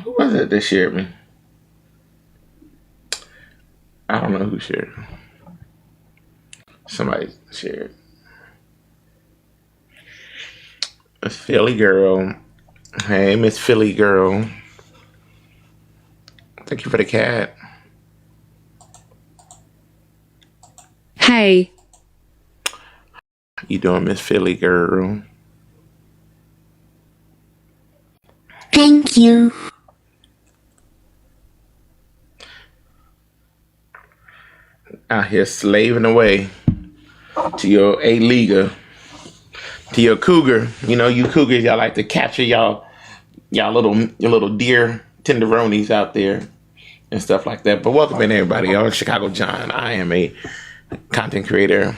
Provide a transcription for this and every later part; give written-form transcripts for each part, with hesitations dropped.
Who was it that shared me? I don't know who shared. Somebody shared. Miss Philly girl. Hey, Miss Philly girl. Thank you for the cat. Hey. You doing, Miss Philly girl? Thank you. Out here slaving away to your A-Leaguer, to your cougar. You know, you cougars, y'all like to capture your little deer tenderonis out there and stuff like that. But welcome in, everybody. I'm Chicago John. I am a content creator,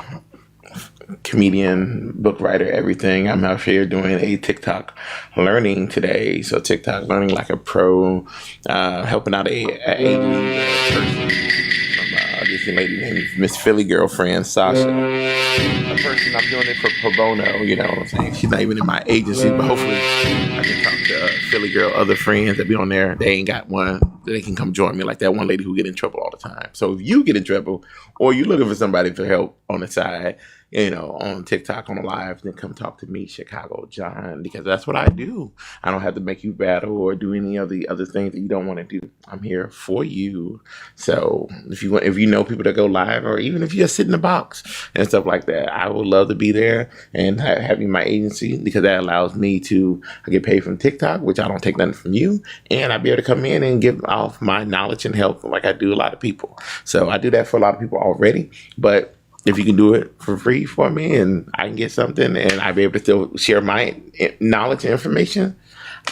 comedian, book writer, everything. I'm out here doing a TikTok learning today. So TikTok learning like a pro, helping out a person from this lady named Miss Philly girlfriend Sasha. A person, I'm doing it for pro bono. You know what I'm saying? She's not even in my agency, but hopefully I can talk to Philly girl other friends that be on there. They ain't got one. They can come join me, like that one lady who get in trouble all the time. So if you get in trouble or you're looking for somebody for help on the side, you know, on TikTok, on the live, then come talk to me, Chicago John, because that's what I do. I don't have to make you battle or do any of the other things that you don't want to do. I'm here for you. So if you know people that go live, or even if you just sit in the box and stuff like that, I would love to be there and have you in my agency, because that allows me to get paid from TikTok, which I don't take nothing from you, and I'd be able to come in and give off my knowledge and help like I do a lot of people. So I do that for a lot of people already, but if you can do it for free for me and I can get something and I'll be able to still share my knowledge and information,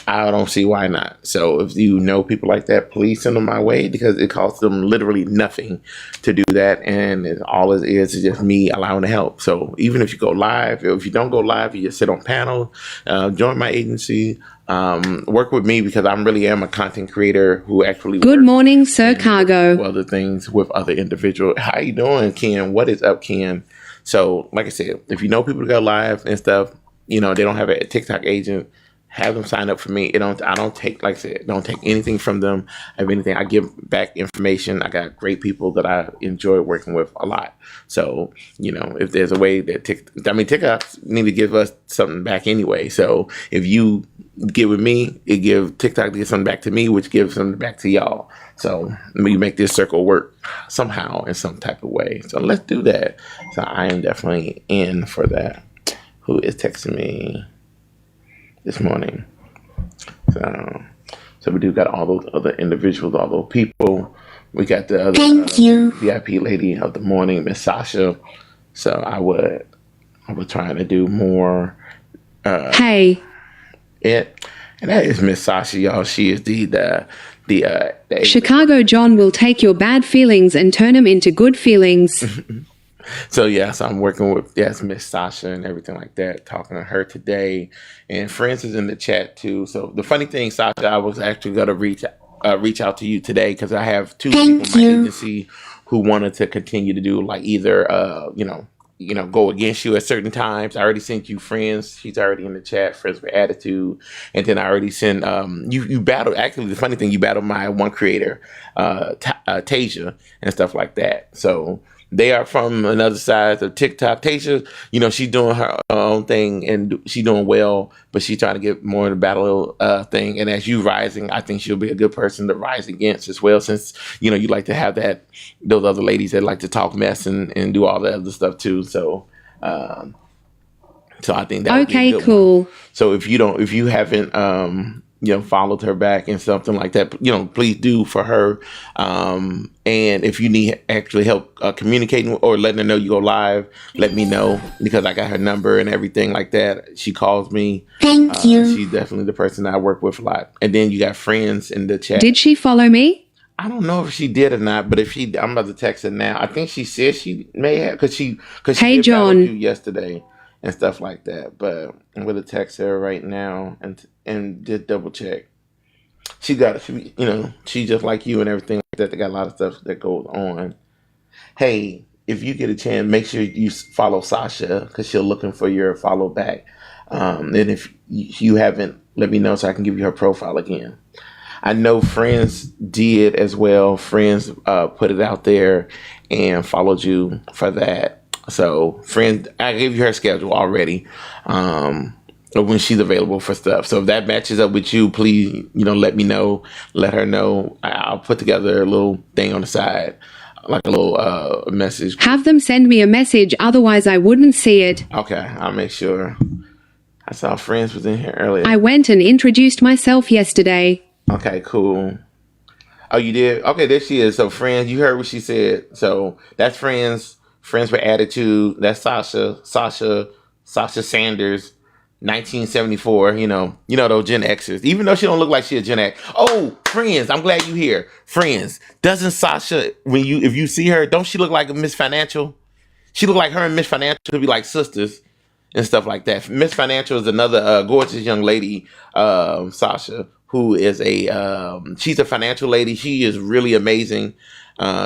I don't see why not. So if you know people like that, please send them my way, because it costs them literally nothing to do that. And all it is just me allowing to help. So even if you go live, if you don't go live, you just sit on panel, join my agency, work with me, because I really am a content creator who actually Good morning, Sir Cargo. other things with other individuals. How you doing, Ken? What is up, Ken? So like I said, if you know people to go live and stuff, you know, they don't have a TikTok agent, have them sign up for me. I don't take, like I said, don't take anything from them. If anything, I give back information. I got great people that I enjoy working with a lot. So, you know, if there's a way that TikTok need to give us something back anyway. So if you get with me, it give TikTok to get something back to me, which gives something back to y'all. So we make this circle work somehow in some type of way. So let's do that. So I am definitely in for that. Who is texting me this morning? So we do got all those other individuals, all those people. We got the other VIP lady of the morning, Miss Sasha. So I was trying to do more. Hey. And that is Miss Sasha, y'all. She is the Chicago John will take your bad feelings and turn them into good feelings. So yes, I'm working with Miss Sasha and everything like that, talking to her today. And friends is in the chat too. So the funny thing, Sasha, I was actually gonna reach out to you today, because I have two people in my agency who wanted to continue to do like either go against you at certain times. I already sent you friends. She's already in the chat, friends with attitude. And then I already sent you battled, actually the funny thing, you battled my one creator, Tasia, and stuff like that. So they are from another side of TikTok. Tasia, you know, she's doing her own thing and she's doing well, but she's trying to get more in the battle thing. And as you rising, I think she'll be a good person to rise against as well, since, you know, you like to have those other ladies that like to talk mess and do all that other stuff too. So I think that would be a good cool one. So if you haven't followed her back and something like that, you know, please do for her. And if you need actually help communicating or letting her know you go live, let me know, because I got her number and everything like that. She calls me. Thank you. She's definitely the person that I work with a lot. And then you got friends in the chat. Did she follow me? I don't know if she did or not, but if I'm about to text her now. I think she said she may have, because she Hey, did John. you yesterday and stuff like that. But I'm gonna text her right now and just double check. She's just like you and everything like that. They got a lot of stuff that goes on. Hey, if you get a chance, make sure you follow Sasha, because she'll looking for your follow back. And if you haven't, let me know so I can give you her profile again. I know friends did as well. Friends put it out there and followed you for that. So, friend, I gave you her schedule already. Of when she's available for stuff. So if that matches up with you, please, let me know. Let her know. I'll put together a little thing on the side, like a little message. Have them send me a message, otherwise I wouldn't see it. Okay, I'll make sure. I saw friends was in here earlier. I went and introduced myself yesterday. Okay, cool. Oh, you did? Okay, there she is. So friends, you heard what she said. So that's friends. Friends with attitude. That's Sasha Sanders, 1974. Those Gen Xers. Even though she don't look like she a Gen X. Oh, friends, I'm glad you here. Friends, doesn't Sasha, if you see her, don't she look like a Miss Financial? She look like her and Miss Financial could be like sisters and stuff like that. Miss Financial is another gorgeous young lady, Sasha, who is she's a financial lady. She is really amazing.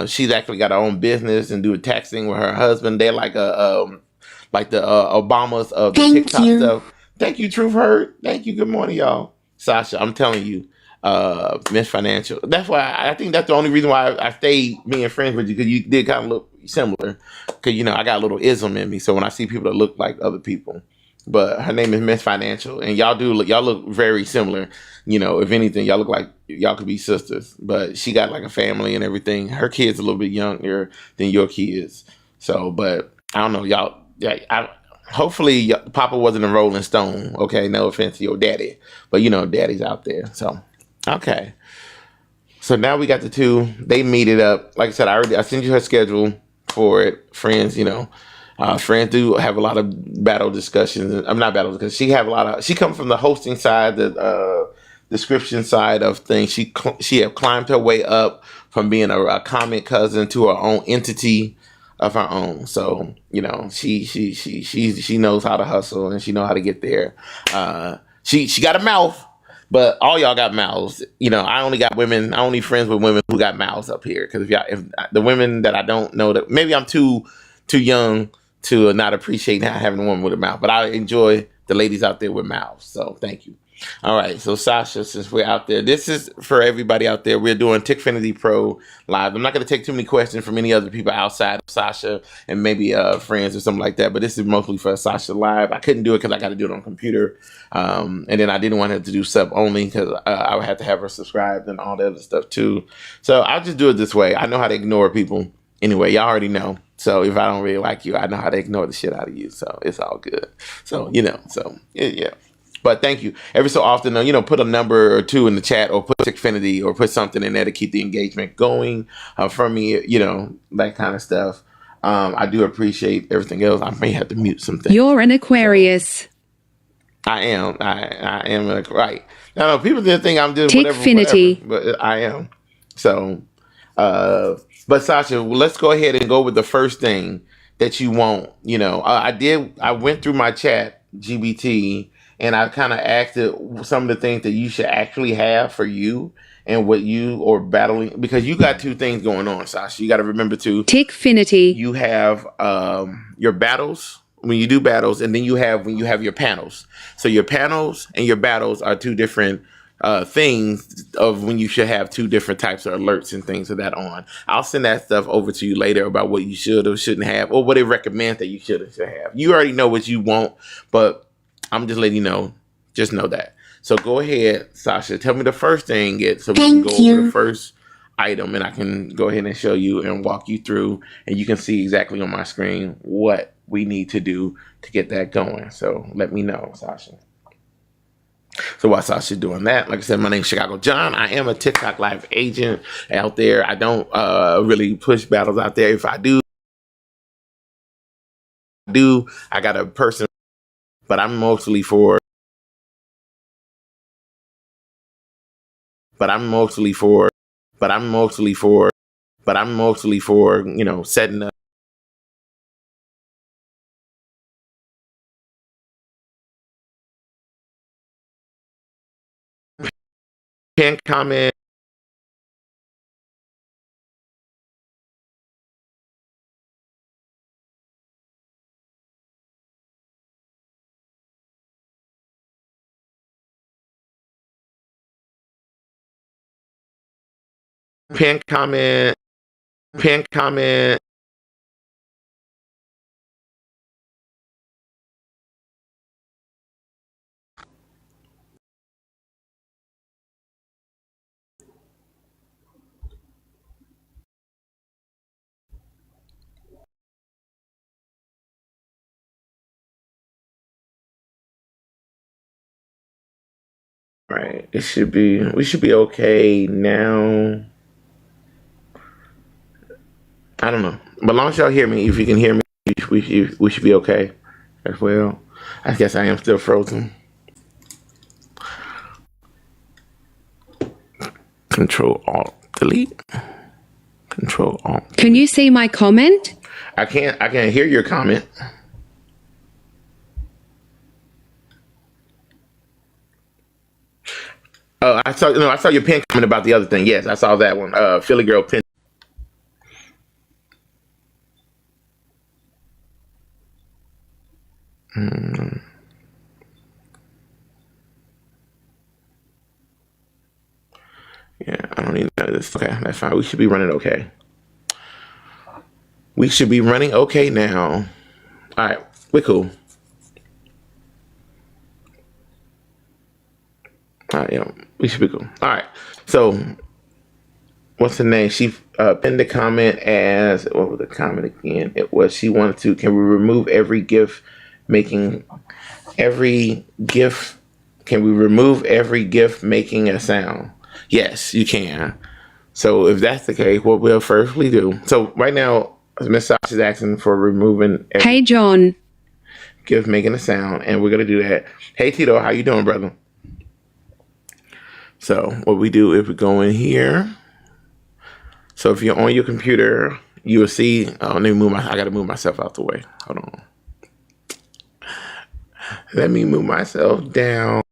She's actually got her own business and do tax thing with her husband. They're like like the Obamas of the TikTok stuff. Thank you, Truth Heard. Thank you. Good morning, y'all. Sasha, I'm telling you, Miss Financial. That's why I think that's the only reason why I stayed being friends with you, because you did kind of look similar. Because I got a little ism in me, so when I see people that look like other people, but her name is Miss Financial, and y'all look very similar. If anything, y'all look like y'all could be sisters. But she got like a family and everything. Her kid's a little bit younger than your kids. So, but I don't know, y'all. Yeah, hopefully Papa wasn't a Rolling Stone. Okay, no offense to your daddy, but daddy's out there. So, okay. So now we got the two. They meet it up. Like I said, I sent you her schedule for it. Friends, friends do have a lot of battle discussions. I'm not battle because she comes from the hosting side, the description side of things. She have climbed her way up from being a comment cousin to her own entity of her own. So she knows how to hustle and she know how to get there. She got a mouth. But all y'all got mouths. I only friends with women who got mouths up here. Because if the women that I don't know, that maybe I'm too young to not appreciate not having a woman with a mouth. But I enjoy the ladies out there with mouths. So thank you. All right. So Sasha, since we're out there, this is for everybody out there. We're doing Tikfinity Pro live. I'm not going to take too many questions from any other people outside of Sasha and maybe friends or something like that. But this is mostly for Sasha live. I couldn't do it because I got to do it on computer. And then I didn't want her to do sub only because I would have to have her subscribed and all that other stuff too. So I'll just do it this way. I know how to ignore people. Anyway, y'all already know. So if I don't really like you, I know how to ignore the shit out of you. So it's all good. So, yeah. But thank you. Every so often, put a number or two in the chat or put Tikfinity or put something in there to keep the engagement going from me, that kind of stuff. I do appreciate everything else. I may have to mute some things. You're an Aquarius. So, I am. I am right. No, people didn't think I'm doing Tikfinity. whatever, but I am. So, but Sasha, let's go ahead and go with the first thing that you want. I went through my chat GBT and I kind of asked it some of the things that you should actually have for you and what you are battling, because you got two things going on, Sasha. You got to remember too. Tikfinity. You have your battles. When you do battles, and then when you have your panels. So your panels and your battles are two different things of when you should have two different types of alerts and things of that on. I'll send that stuff over to you later about what you should or shouldn't have, or what it recommends that you should or should have. You already know what you want, but I'm just letting you know. Just know that. So go ahead, Sasha. Tell me the first thing so we can go over the first item, and I can go ahead and show you and walk you through, and you can see exactly on my screen what we need to do to get that going. So let me know, Sasha. So while Sasha's doing that, like I said, my name is Chicago John. I am a TikTok live agent out there. I don't really push battles out there. If I do, I got a person, but I'm mostly for setting up pin comment. Pin comment. Pin comment. Right. It should be. We should be okay now. I don't know. But as long as y'all hear me, if you can hear me, we should be okay as well. I guess I am still frozen. Control Alt Delete. Control Alt. Can you see my comment? I can't hear your comment. Oh, I saw your pin comment about the other thing. Yes, I saw that one. Philly girl pin. Yeah, I don't even know this. Okay, that's fine. We should be running okay. We should be running okay now. All right, we're cool. All right, yeah, we should be cool. All right, so what's the name? She pinned the comment as, what was the comment again? It was, she wanted to, can we remove every GIF making can we remove every GIF making a sound? Yes, you can. So if that's the case, what we'll firstly do. So right now, Miss Sasha is asking for removing every Hey, John. GIF making a sound, and we're gonna do that. Hey Tito, how you doing, brother? So what we do is we go in here. So if you're on your computer, you will see. Oh, let me move I gotta move myself out the way. Hold on. Let me move myself down.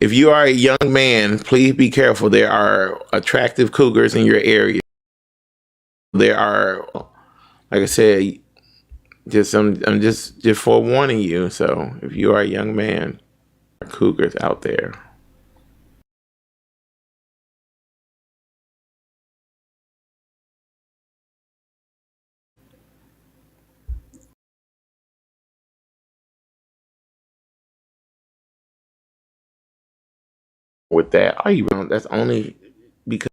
If you are a young man, please be careful. There are attractive cougars in your area. There are, like I said, I'm just forewarning you. So if you are a young man, there are cougars out there. With that, are you wrong? That's only because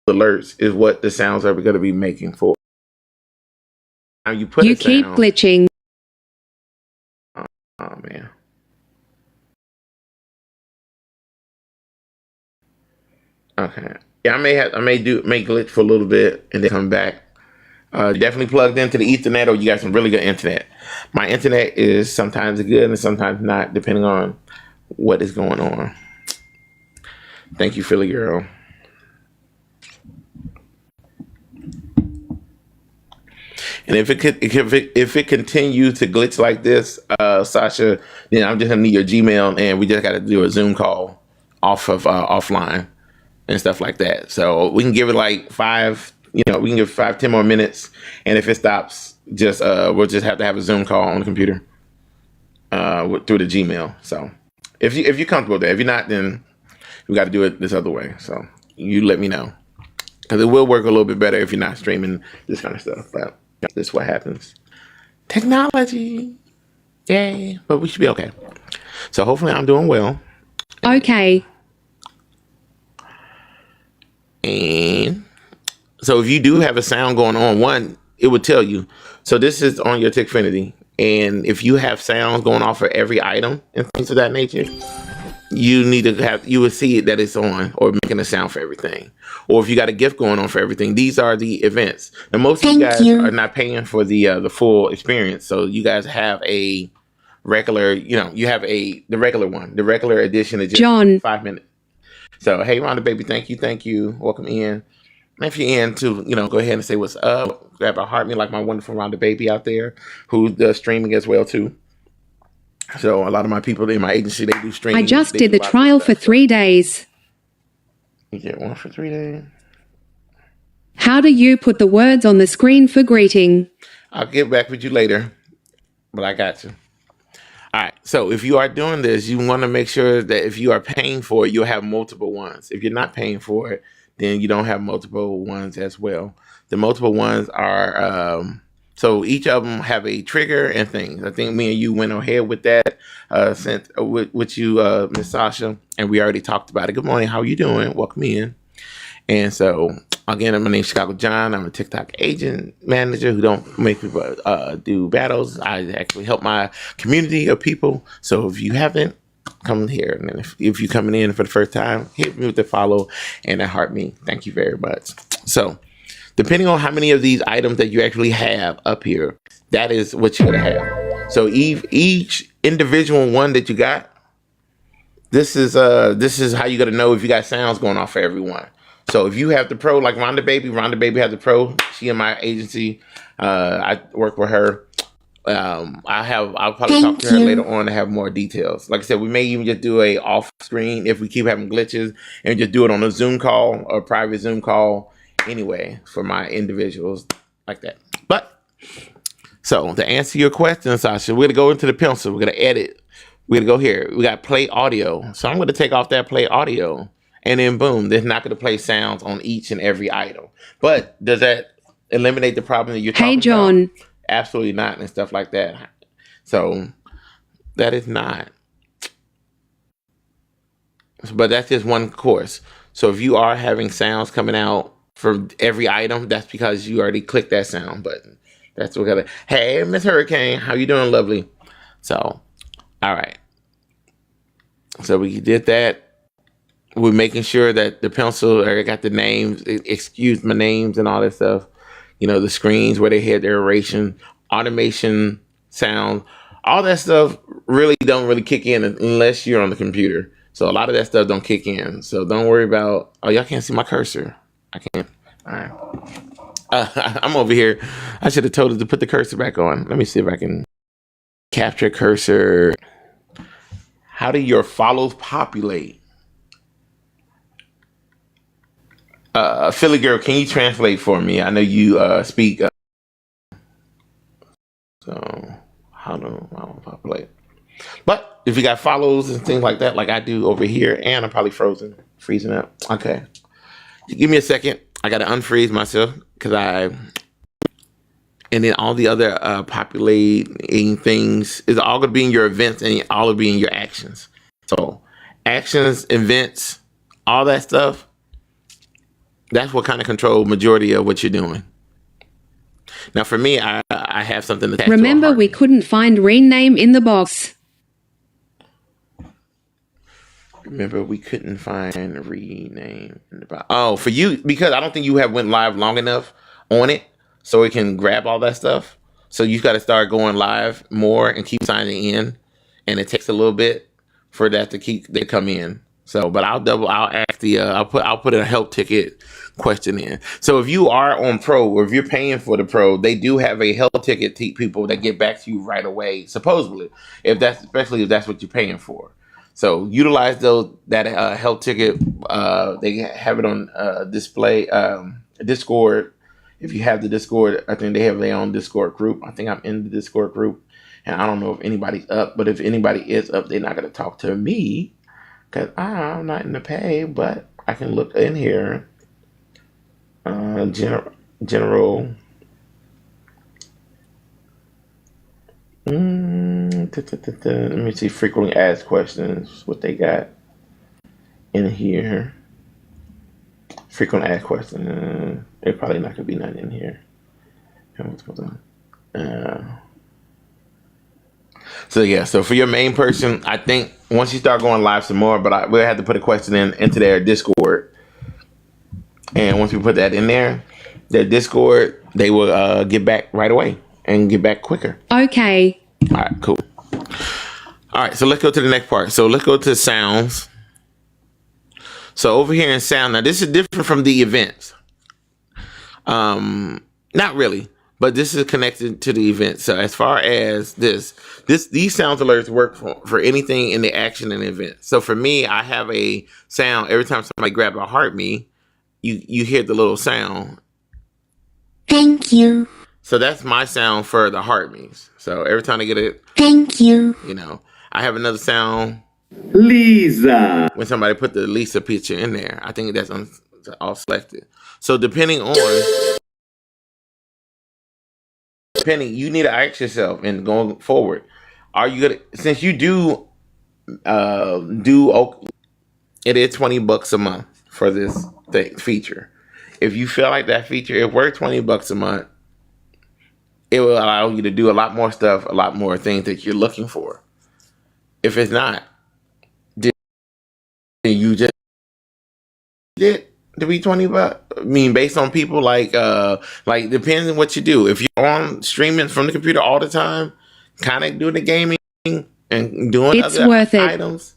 alerts is what the sounds are going to be making for. Now you put You a keep sound. glitching. Oh man. Okay. Yeah, I may glitch for a little bit and then come back. Definitely plugged into the Ethernet, or you got some really good internet. My internet is sometimes good and sometimes not, depending on what is going on. Thank you, Philly girl. And if it continues to glitch like this, Sasha, then I'm just gonna need your Gmail, and we just got to do a Zoom call off of offline and stuff like that. So we can give it like 5. We can give 5-10 more minutes, and if it stops, just we'll just have to have a Zoom call on the computer through the Gmail. So if you're comfortable with that, if you're not, then we got to do it this other way. So you let me know, because it will work a little bit better if you're not streaming this kind of stuff. But this is what happens. Technology, yay! But we should be okay. So hopefully I'm doing well. Okay. And so if you do have a sound going on, it would tell you. So this is on your Tikfinity, and if you have sounds going off for every item and things of that nature, you would see it that it's on or making a sound for everything. Or if you got a gift going on for everything, these are the events. And most of you guys are not paying for the full experience, so you guys have a regular, you have the regular one. The regular edition is just John. 5 minutes. So hey, Rhonda baby, thank you, welcome in. if you're into, go ahead and say what's up. Grab a heart me like my wonderful Rhonda baby out there who does streaming as well too. So a lot of my people in my agency, they do streaming. I just did the trial for 3 days. You get one for 3 days. How do you put the words on the screen for greeting? I'll get back with you later, but I got you. All right. So if you are doing this, you want to make sure that if you are paying for it, you'll have multiple ones. If you're not paying for it, then you don't have multiple ones as well. The multiple ones are, so each of them have a trigger and things. I think me and you went ahead with that, with you, Miss Sasha, and we already talked about it. Good morning. How are you doing? Welcome in. And so, again, my name is Chicago John. I'm a TikTok agent manager who don't make people do battles. I actually help my community of people. So if you haven't, come here. And then if you're coming in for the first time, hit me with the follow and that heart me. Thank you very much. So depending on how many of these items that you actually have up here, that is what you're going to have. So each individual one that you got, this is how you're going to know if you got sounds going off for everyone. So if you have the pro, like Rhonda Baby has the pro. She in my agency. I work with her. I'll probably talk to her later on to have more details. Like I said, we may even just do a off screen if we keep having glitches and just do it on a Zoom call or a private Zoom call anyway for my individuals like that. But so to answer your question, Sasha, we're gonna go into the pencil. We're gonna edit. We're gonna go here. We got play audio. So I'm gonna take off that play audio. And then boom, they're not going to play sounds on each and every item. But does that eliminate the problem that you're talking about? Hey, John. Absolutely not, and stuff like that. So that is not. But that's just one course. So if you are having sounds coming out for every item, that's because you already clicked that sound button. That's what got to. Hey, Miss Hurricane, how you doing, lovely? So, all right. So we did that. We're making sure that the pencil, I got the names, excuse my names and all that stuff. The screens where they had their erasing, automation, sound, all that stuff don't really kick in unless you're on the computer. So a lot of that stuff don't kick in. So don't worry about, y'all can't see my cursor. I can't. All right. I'm over here. I should have told her to put the cursor back on. Let me see if I can capture cursor. How do your follows populate? Philly girl, can you translate for me? I know you speak. So how do I populate? But if you got follows and things like that, like I do over here, and I'm probably freezing up. Okay, give me a second. I got to unfreeze myself and then all the other populating things is all going to be in your events and all will be in your actions. So actions, events, all that stuff. That's what kind of control majority of what you're doing. Now, for me, I have something attached. Remember, we couldn't find rename in the box. Remember, we couldn't find rename in the box. Oh, for you, because I don't think you have went live long enough on it, so it can grab all that stuff. So you got to start going live more and keep signing in, and it takes a little bit for that to come in. So, but I'll ask I'll put a help ticket question in. So if you are on pro or if you're paying for the pro, they do have a help ticket people that get back to you right away, supposedly, especially if that's what you're paying for. So utilize that help ticket. They have it on display, Discord. If you have the Discord, I think they have their own Discord group. I think I'm in the Discord group, and I don't know if anybody's up, but if anybody is up, they're not going to talk to me. Because I'm not in the pay, but I can look in here. General. Let me see frequently asked questions. What they got in here. Frequently asked questions. They're probably not going to be none in here. So for your main person, I think once you start going live some more, but we'll have to put a question into their Discord. And once we put that in there, their Discord, they will get back right away and get back quicker. Okay. All right, cool. All right, so let's go to the next part. So let's go to sounds. So over here in sound, now this is different from the events. Not really, but this is connected to the event. So as far as these sound alerts work for anything in the action and event. So for me, I have a sound every time somebody grab a heart me, you hear the little sound. Thank you. So that's my sound for the heart me's. So every time I get it, Thank you. I have another sound. Lisa. When somebody put the Lisa picture in there, I think that's all selected. So depending, you need to ask yourself, and going forward, are you gonna, since you do it is $20 a month for this feature. If you feel like that feature is worth $20 a month, it will allow you to do a lot more stuff, a lot more things that you're looking for. If it's not, then you just did to be $20. I mean, based on people like depends on what you do. If you're on streaming from the computer all the time, kind of doing the gaming and doing It's other worth it. items,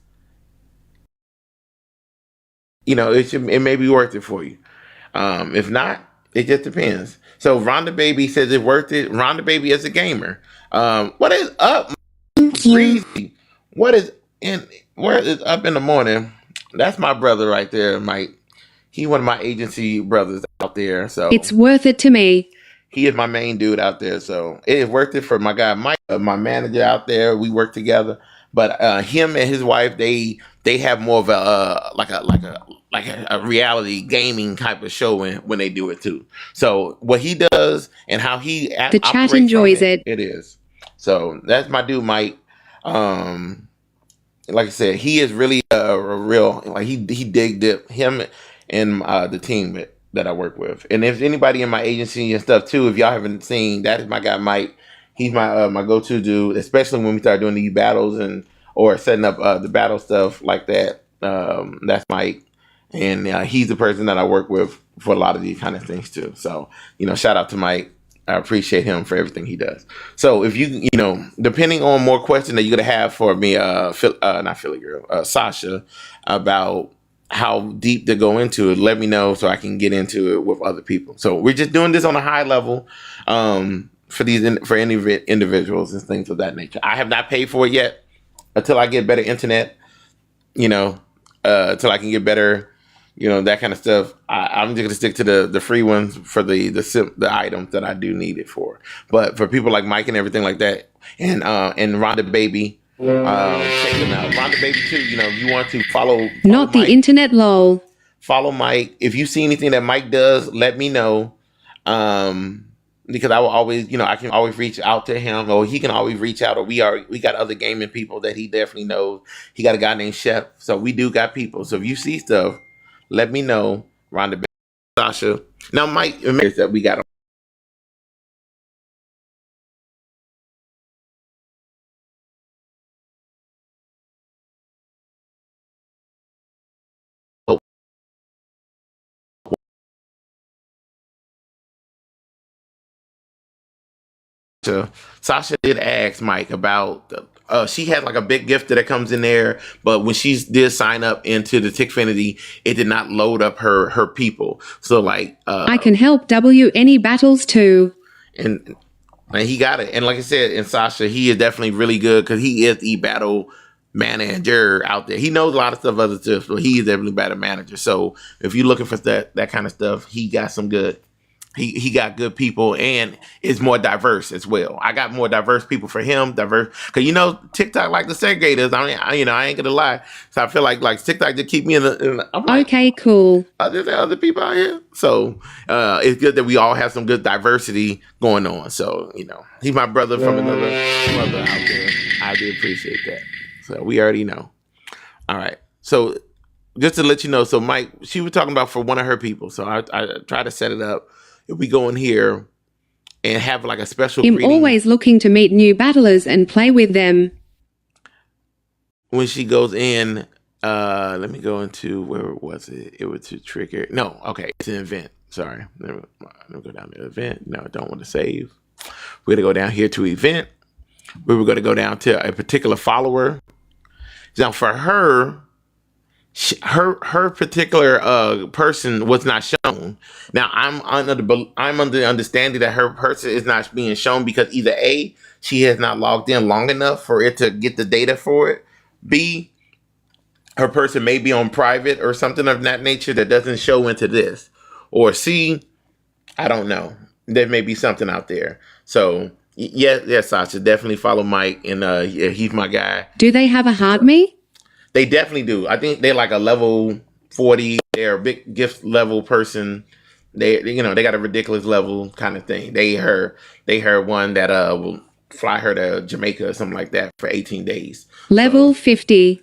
it may be worth it for you. If not, it just depends. So Rhonda Baby says it's worth it. Rhonda Baby is a gamer. What is up? Crazy. Where is up in the morning? That's my brother right there, Mike. He one of my agency brothers out there. So It's worth it to me. he is my main dude out there. So it is worth it for my guy Mike, my manager out there. We work together. But him and his wife, they have more of a like a reality gaming type of show when they do it too. So what he does and how he The chat enjoys it. It is. So that's my dude, Mike. Like I said, he is really a real, like he digged it. Him and the team that I work with. And if anybody in my agency and stuff too, if y'all haven't seen, that is my guy Mike. He's my go-to dude, especially when we start doing these battles or setting up the battle stuff like that. That's Mike, and he's the person that I work with for a lot of these kind of things too. So shout out to Mike. I appreciate him for everything he does. So if you depending on more questions that you're gonna have for me, not Philly girl, Sasha, about how deep to go into it, let me know so I can get into it with other people. So we're just doing this on a high level for any individuals and things of that nature. I have not paid for it yet until I get better internet, until I can get better, that kind of stuff. I'm just gonna stick to the free ones for the items that I do need it for. But for people like Mike and everything like that, and Rhonda Baby, check them out. Rhonda Baby too. If you want to follow Not the Mike, internet lol. follow Mike. If you see anything that Mike does, let me know. Because I will always, I can always reach out to him, or he can always reach out, or we got other gaming people that he definitely knows. He got a guy named Chef, so we do got people. So if you see stuff, let me know. Rhonda, Sasha. Now, Mike, remember that we got him. Sasha did ask Mike about she had like a big gift that comes in there, but when she did sign up into the Tikfinity, it did not load up her people. So like I can help W any battles too. And he got it. And like I said, and Sasha, he is definitely really good because he is the battle manager out there. He knows a lot of stuff other stuff, but he is definitely battle manager. So if you're looking for that kind of stuff, he got some good. He got good people and is more diverse as well. I got more diverse people for him. Diverse because TikTok like the segregators. I mean, I ain't gonna lie. So I feel like TikTok just keep me in the I'm like, Okay, cool. There's other people out here. So it's good that we all have some good diversity going on. So he's my brother from another mother out there. I do appreciate that. So we already know. All right. So just to let you know, so Mike, she was talking about for one of her people. So I try to set it up. If we go in here and have like a special I'm greeting, always looking to meet new battlers and play with them. when she goes in, let me go into, where was it? It was to trigger. No, okay, it's an event. Sorry. Let me go down to event. No, I don't want to save. We're going to go down here to event. We were going to go down to a particular follower. Now for her, her particular person was not shown. Now I'm under the understanding that her person is not being shown because either A, she has not logged in long enough for it to get the data for it. B, her person may be on private or something of that nature that doesn't show into this. Or C, I don't know. There may be something out there. So yes, Sasha, definitely follow Mike, and yeah, he's my guy. Do they have a heart me? They definitely do. I think they're like a level 40. They're a big gift level person. They got a ridiculous level kind of thing. They her one that will fly her to Jamaica or something like that for 18 days. Level 50.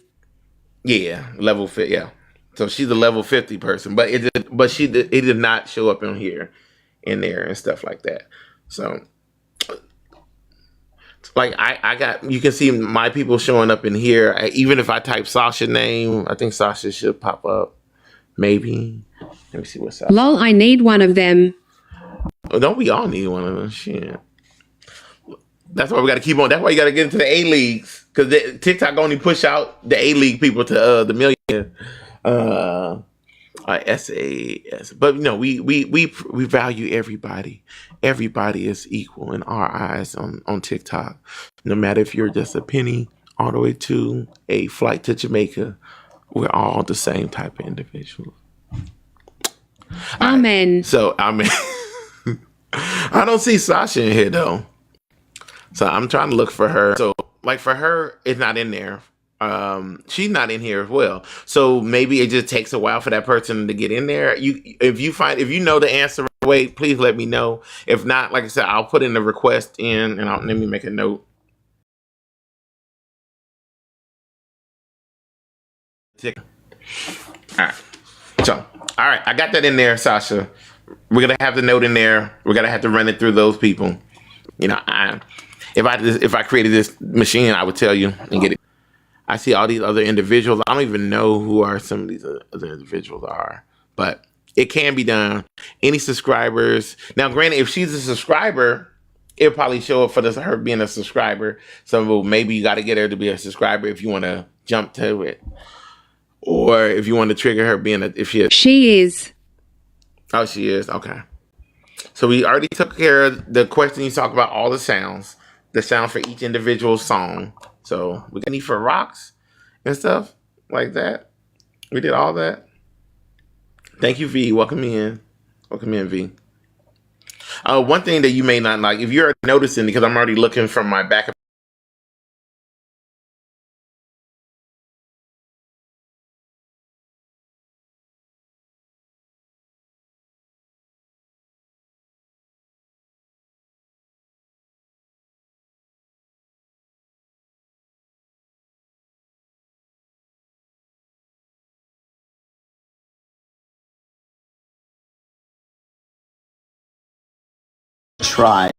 Yeah, level 50. Yeah, so she's a level 50 person, but it did not show up in there and stuff like that. So like I got, you can see my people showing up in here. Even if I type Sasha name, I think Sasha should pop up. Maybe. Let me see what's up. Lol, I need one of them. Oh, don't we all need one of them? Shit. That's why we got to keep on. That's why you got to get into the A leagues, because TikTok only push out the A league people to the million. SAS, but we value everybody. Everybody is equal in our eyes on TikTok. No matter if you're just a penny all the way to a flight to Jamaica, we're all the same type of individual. Amen. Right. So I don't see Sasha in here though. So I'm trying to look for her. So like for her, it's not in there. She's not in here as well. So maybe it just takes a while for that person to get in there. If you know the answer right away, please let me know. If not, like I said, I'll put in the request in, and let me make a note. All right. So, all right, I got that in there, Sasha. We're gonna have the note in there. We're gonna have to run it through those people. If I created this machine, I would tell you and get it. I see all these other individuals. I don't even know who are some of these other individuals are, but it can be done. Any subscribers. Now, granted, if she's a subscriber, it'll probably show up for her being a subscriber. So maybe you got to get her to be a subscriber if you want to jump to it. Or if you want to trigger her being She is. Oh, she is. Okay. So we already took care of the question. You talk about all the sound for each individual song. So we got any for rocks and stuff like that. We did all that. Thank you, V. Welcome in. Welcome in, V. One thing that you may not like, if you're noticing, because I'm already looking from my back. Try.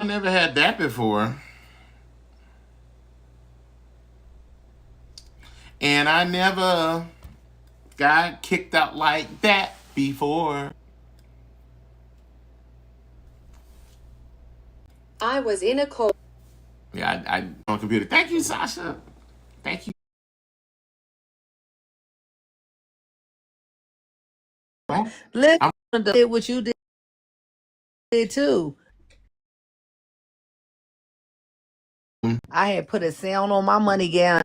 I never had that before. And I never got kicked out like that before. I was in a call. Yeah, I on computer. Thank you, Sasha. Thank you. Look, I did what you did too. I had put a sound on my money gown.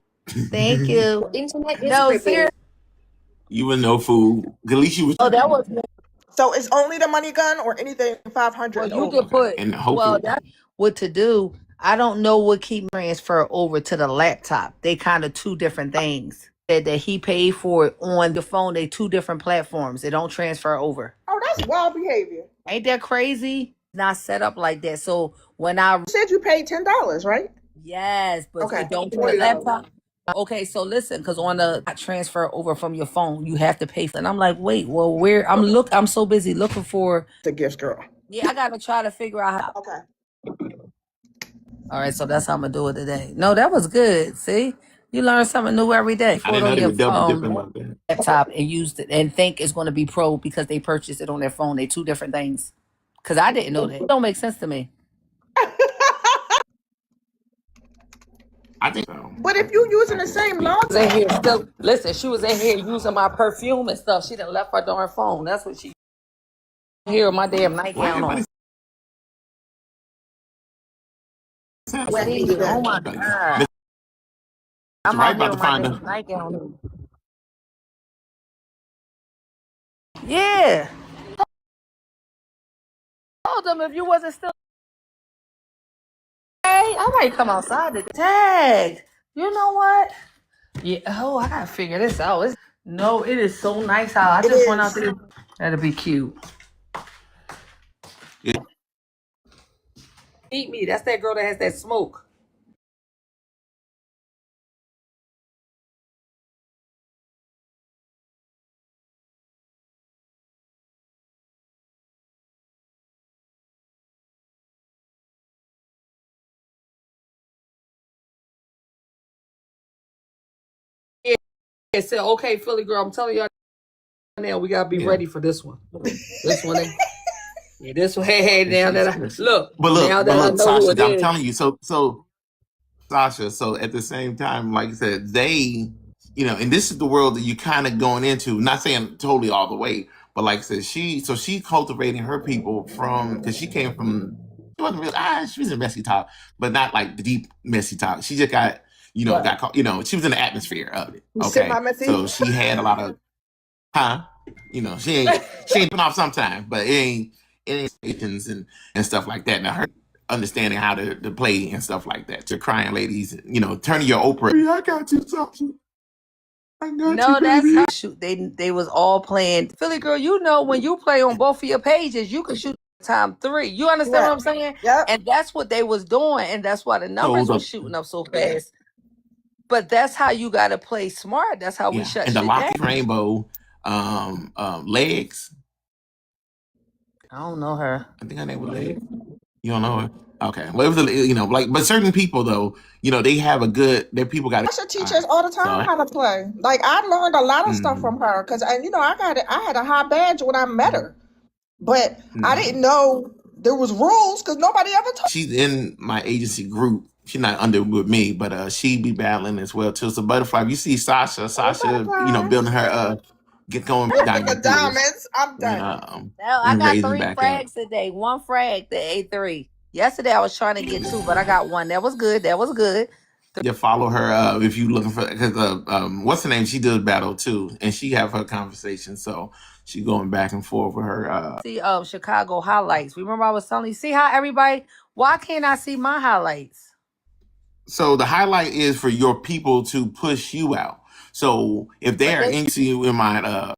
Thank you. Internet is No, creepy. seriously. You were no fool. At least you was. Oh, that was. So it's only the money gun or anything 500 Well, and you over? could put. And Well, hopefully, that's what to do. I don't know what keep transfer over to the laptop. They kind of two different things. That he paid for it on the phone. They two different platforms. They don't transfer over. Oh, that's wild behavior. Ain't that crazy? Not set up like that. So when I You said you paid $10, right? yes, but Okay. it don't do the $20. laptop. Okay, so listen, because on the transfer over from your phone, you have to pay for. And I'm like, wait, well, where I'm so busy looking for The gifts, girl. Yeah, I gotta try to figure out how. Okay. All right, so that's how I'm gonna do it today. No, that was good. See, you learn something new every day. I For it didn't know on they were your double dipping like that. laptop and used it and think it's gonna be pro because they purchased it on their phone. They two different things. Cause I didn't know that. It don't make sense to me. I think so. But if you using the same log, Was in here still listen. She was in here using my perfume and stuff. She done left her darn phone. That's what she here with my damn Why nightgown everybody on. wet See, me oh back. my god, Mr. I'm Right out here about to with my find damn a nightgown on. Yeah, told them if you wasn't still. Hey, I might come outside to tag. You know what? Yeah. Oh, I gotta figure this out. No, it is so nice how I It just went out is. there. That'll be cute. Eat me. That's that girl that has that smoke. Yeah. It said, okay, Philly girl, I'm telling y'all now, we gotta be yeah. ready for this one. This one. Yeah, this one. Hey, And now she's that I serious. look, But look, now but that I look, know who Sasha, it I'm is. telling you, so Sasha, so at the same time, like I said, they, and this is the world that you kind of going into, not saying totally all the way, but like I said, she cultivating her people because she came from, she wasn't really, she was in messy talk, but not like the deep messy talk. She just got, What? got caught, she was in the atmosphere of it. You sit my Okay. messy. So she had a lot of, huh? She ain't been off sometimes, but it ain't stations and stuff like that. Now her understanding how to play and stuff like that. To crying ladies, turning your Oprah. I got you, Sasha. I got you, No, that's her. baby. Shoot, they was all playing Philly girl. You know when you play on both of your pages, you can shoot time three. You understand what Right. I'm saying? Yep. And that's what they was doing, and that's why the So numbers was the shooting up so fast. But that's how you got to play smart. That's how we yeah, shut and the shit down. Locky Rainbow legs. I don't know her. I think her name was Legs. You don't know her? Okay. Well, it was like, but certain people though, they have a good. Their people got it. I should All teach us right. all the So. time how to play. Like I learned a lot of stuff Mm-hmm, from her because, and I got it. I had a high badge when I met her, but I mm-hmm. didn't know there was rules because nobody ever told. She's in my agency group. She's not under with me, but she be battling as well too. So butterfly, you see Hey, Sasha, butterfly. building her get going The diamond pools diamonds. I'm and done. Now I and got raising three back up. frags today. One frag to A3. Yesterday I was trying to get two, but I got one. That was good. That was good. Yeah, follow her if you looking for because what's her name? She does battle too, and she have her conversation. So she going back and forth with her. See Chicago highlights. Remember I was telling you, see how everybody why can't I see my highlights? So the highlight is for your people to push you out. So if they But are they into you in my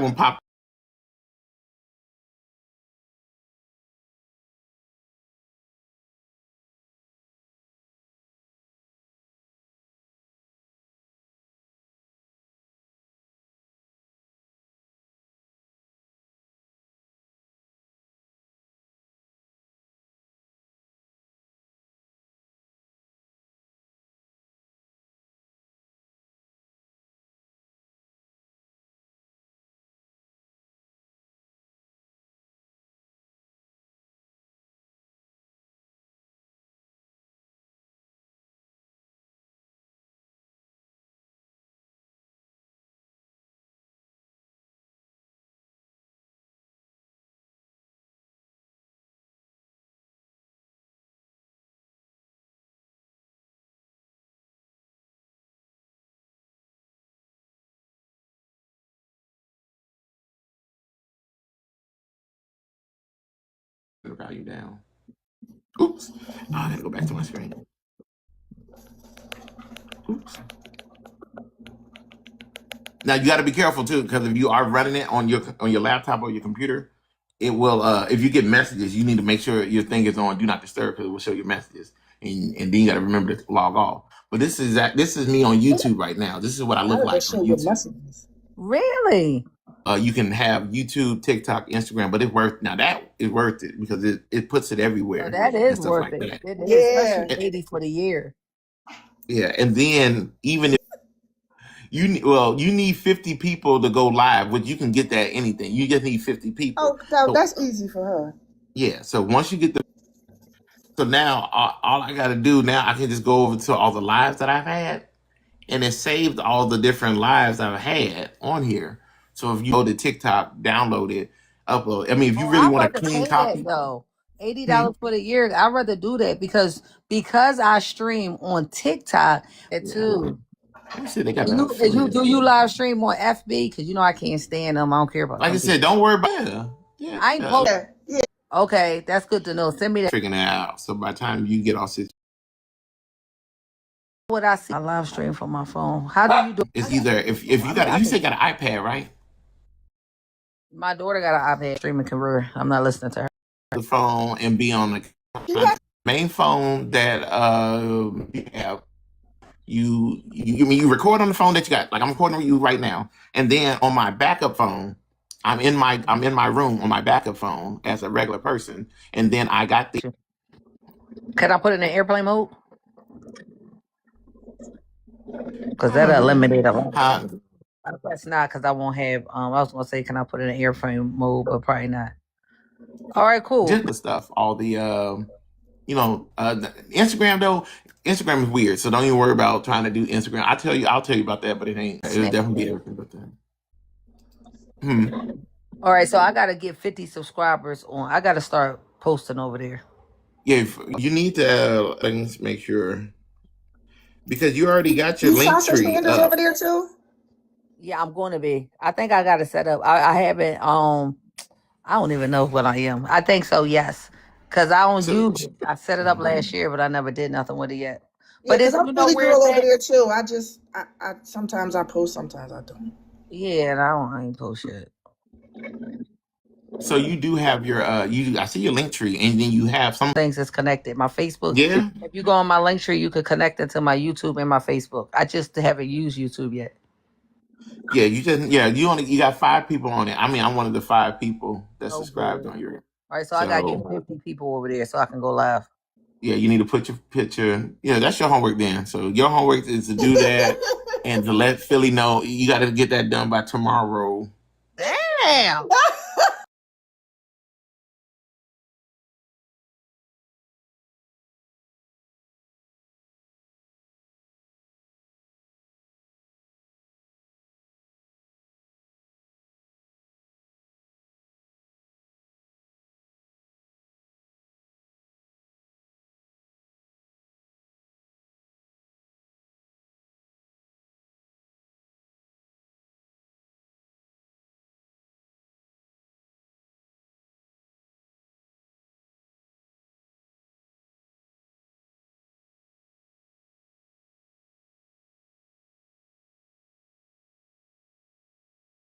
one pop. The value down. Oops. I gotta go back to my screen. Oops. Now you got to be careful too, because if you are running it on your laptop or your computer, it will. If you get messages, you need to make sure your thing is on Do Not Disturb because it will show you messages, and then you got to remember to log off. But this is me on YouTube right now. This is what I How look did they like on show your YouTube. messages? Really? You can have YouTube, TikTok, Instagram, but it's worth now that is worth it because it puts it So everywhere that and is stuff worth like it. that. It is, especially Yeah. 80 for the year. Yeah, and then even if you need 50 people to go live, which you can get that anything. You just need 50 people. Oh, no, So that's easy for her. yeah, so once you get so now all I got to do now, I can just go over to all the lives that I've had, and it saved all the different lives I've had on here. So if you go to TikTok, download it, upload. I mean, if you Oh, really I'd want a rather clean pay that copy, though. Eighty hmm? dollars for the year. I'd rather do that because I stream on TikTok it Yeah. too. Let me see. They got Do an you is you affiliate do you scheme. live stream on FB? Because you know I can't stand them. I don't care about Like I them said, people. don't worry about it. Yeah, I ain't post. Yeah, yeah. Okay, that's good to know. Send me that. figuring it out. So by the time you get all six, What I see. I live stream from my phone. How do you do? it's either if you I mean, got I you can. say you got an iPad, right? My daughter got an iPad streaming career. I'm not listening to her. The phone and be on the She has main phone that you have. You record on the phone that you got. Like I'm recording with you right now, and then on my backup phone, I'm in my room on my backup phone as a regular person, and then I got the Can I put it in airplane mode? Because that'll eliminate a lot of how things. That's not because I won't have. I was gonna say, can I put it in airplane mode? But probably not. All right, cool. just the stuff, all the the Instagram though. Instagram is weird, so don't even worry about trying to do Instagram. I'll tell you about that, but it ain't. It'll definitely be Snapchat. everything but that. Hmm. All right, so I gotta get 50 subscribers on. I gotta start posting over there. Yeah, you need to let's make sure because you already got your you link Sasha tree Sanders over up. there too? Yeah, I'm going to be. I think I got to set up. I haven't. I don't even know what I am. I think so. Yes, because I don't So use it. I set it up last year, but I never did nothing with it yet. Yeah, But because it's I'm you know Philly where girl it's over at. there too. I sometimes I post, sometimes I don't. Yeah, and I ain't post shit. so you do have your I see your link tree, and then you have some. Things is connected. My Facebook. Yeah, If you go on my link tree, you could connect it to my YouTube and my Facebook. I just haven't used YouTube yet. yeah. You got 5 people on it. I mean, I'm one of the 5 people that Oh, subscribed good. on your. All right, so I gotta get So 50 people over there so I can go live. yeah, you need to put your picture. Yeah, that's your homework then. So your homework is to do that and to let Philly know you got to get that done by tomorrow. Damn.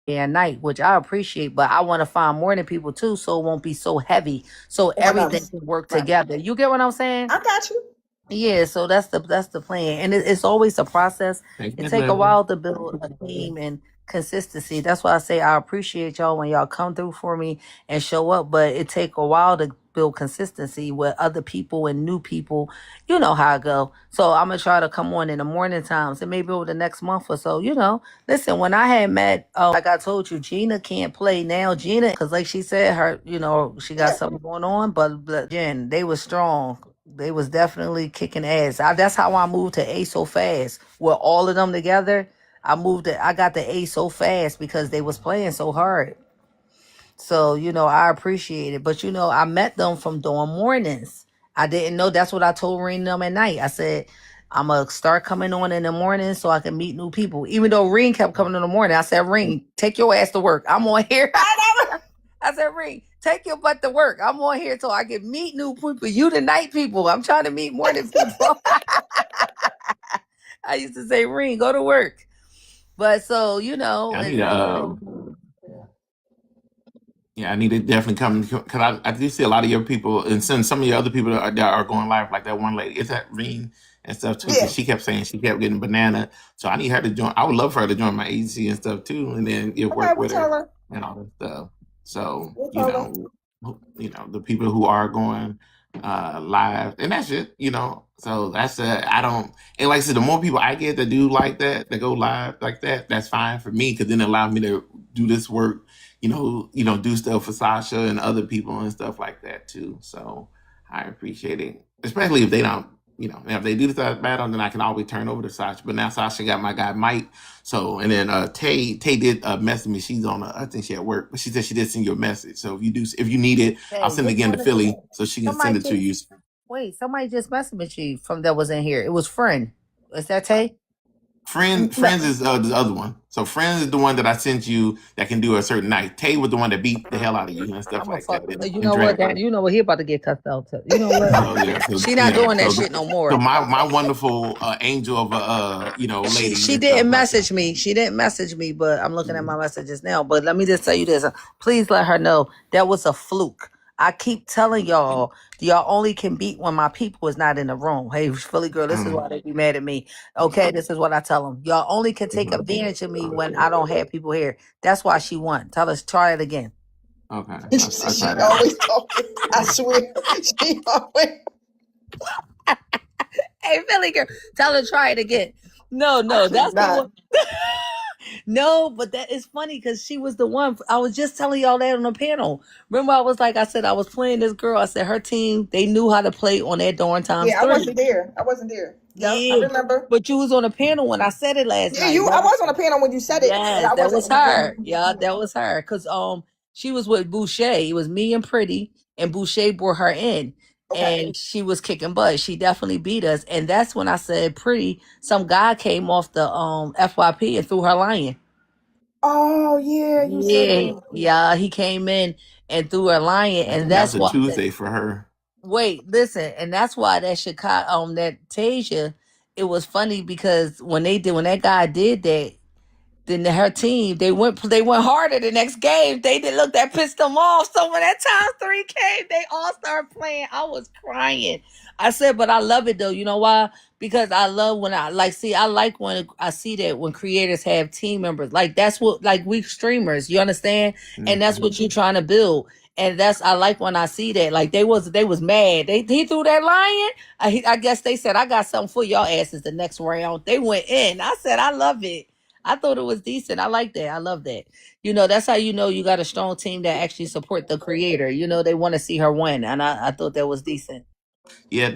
at night, which I appreciate, but I want to find morning people too, so it won't be so heavy, so On my everything nose. can work Right. together. You get what I'm saying? I got you. Yeah, so that's the plan, and it's always a process. Thank It you, take a Leslie. while to build a team and consistency. That's why I say I appreciate y'all when y'all come through for me and show up, but it take a while to build consistency with other people and new people. You know how I go. So I'm gonna try to come on in the morning times and maybe over the next month or so. Listen, when I had met, like I told you, Gina can't play now. Gina, because like she said, her, she got Yeah. something going on, but Jen, they was strong. They was definitely kicking ass. That's how I moved to A so fast. With all of them together, I got the A so fast because they was playing so hard. So, I appreciate it. But I met them from doing mornings. I didn't know. That's what I told Reen them at night. I said, I'm gonna start coming on in the morning so I can meet new people. Even though Reen kept coming in the morning, I said, Reen, take your ass to work. I'm on here. I said, Reen, take your butt to work. I'm on here so I can meet new people. You the night people. I'm trying to meet morning people. I used to say, Reen, go to work. But so, I need to. Yeah, I need to definitely come because I do see a lot of your people and some of your other people that are going live, like that one lady. Is that Reen and stuff too? Yeah. Because she kept saying she kept getting banana. So I need her to join. I would love for her to join my agency and stuff too, and then you Okay, work we'll with her tell her. and all that stuff. So We'll tell her. the people who are going live, and that's it. So that's I don't. And like I said, the more people I get that do like that go live like that, that's fine for me because then it allows me to do this work do stuff for Sasha and other people and stuff like that too. So I appreciate it, especially if they don't, if they do stuff bad, then I can always turn over to Sasha. But now Sasha got my guy Mike. So and then Tay did message me. She's on, I think she at work, but she said she did send you a message. So if you need it, I'll send it again to Philly so she can send it to you. Somebody just messaged you from that was in here. It was friend. Is that Tay? Friends is the other one. So Friends is the one that I sent you that can do a certain night. Tay was the one that beat the hell out of you and stuff like that. You know what? You know what? He about to get cussed out too. You know what? She not doing that shit no more. So my wonderful angel of a lady. She didn't message me. She didn't message me, but I'm looking at my messages now. But let me just tell you this. Please let her know that was a fluke. I keep telling y'all only can beat when my people is not in the room. Hey, Philly girl, this is why they be mad at me. Okay, this is what I tell them. Y'all only can take advantage of me when I don't have people here. That's why she won. Tell us, try it again. Okay. She always talking. I swear. She always. Hey, Philly girl, tell her try it again. No, that's the one. No, but that is funny because she was the one. I was just telling y'all that on the panel. Remember, I said I was playing this girl. I said her team, they knew how to play on that Dawn Times 3. Yeah, I wasn't there. Yep, yeah, I remember. But you was on the panel when I said it last night. Yeah, I was on the panel when you said it. Yes, that was her. Yeah, that was her. Because she was with Boucher. It was me and Pretty, and Boucher brought her in. Okay. And she was kicking butt. She definitely beat us. And that's when I said, Pretty, some guy came off the FYP and threw her lion. Oh yeah, you said that. Yeah, he came in and threw her lion, and that's a Tuesday for her. Wait, listen, and that's why that Chicago, that Tasia, it was funny because when that guy did that, then her team they went harder the next game. They did look that pissed them off. So when that times 3 came, they all started playing. I was crying. I said, but I love it though. You know why? Because I love when I like when I see that when creators have team members. Like that's what we streamers, you understand? Mm-hmm. And that's what you're trying to build. And I like when I see that. Like they was mad. He threw that lion. I guess they said I got something for y'all asses the next round. They went in. I said I love it. I thought it was decent. I like that. I love that. That's how you got a strong team that actually support the creator. They want to see her win. And I thought that was decent. Yeah,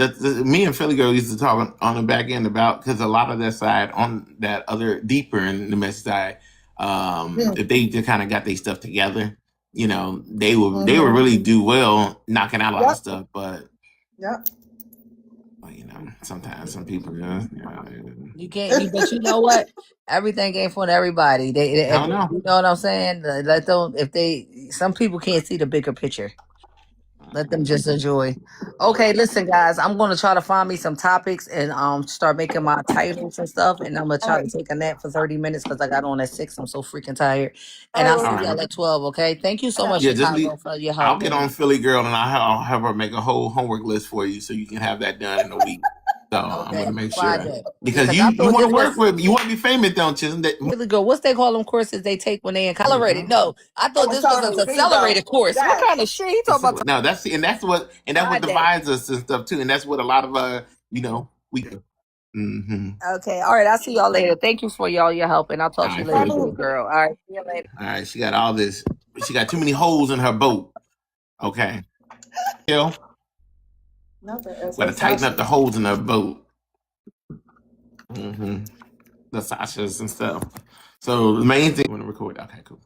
me and Philly Girl used to talk on the back end about, because a lot of that side, on that other deeper in the message side, if they just kind of got their stuff together, they would really do well knocking out a lot of stuff. But sometimes some people you can't. But you know what? Everything ain't for everybody. I don't know. You know what I'm saying? Some people can't see the bigger picture. Let them just enjoy. Okay, listen, guys. I'm gonna try to find me some topics and start making my titles and stuff. And I'm gonna All try right. to take a nap for 30 minutes because I got on at 6. I'm so freaking tired. All And right, I'll All see Lily. right. y'all at 12. Okay. Thank you I so got much, Yeah, you. just Chicago, leave. for your I'll help. get on Philly Girl and I'll have her make a whole homework list for you so you can have that done in a week. So I'm Okay, gonna make sure Friday. because Because you I you thought want this to work was with you want to be famous, don't you? really good. What's they call them courses they take when they in accelerated? No, I thought Oh, this was an accelerated. Bingo. accelerated course. What Yes. kind of shit he talking about? No, that's what Friday. divides us and stuff too, and that's what a lot of we. Mm-hmm. Okay. All right. I'll see y'all later. Thank you for your help, and I'll All talk to you right, later, Philly baby girl. girl. All right. See you later. All right, she got all this. She got too many holes in her boat. Okay, Phil, Not the got to tighten up the SSIs. holes in her boat. Mm-hmm. The Sashas and stuff. So the main thing I want to record. Okay, cool.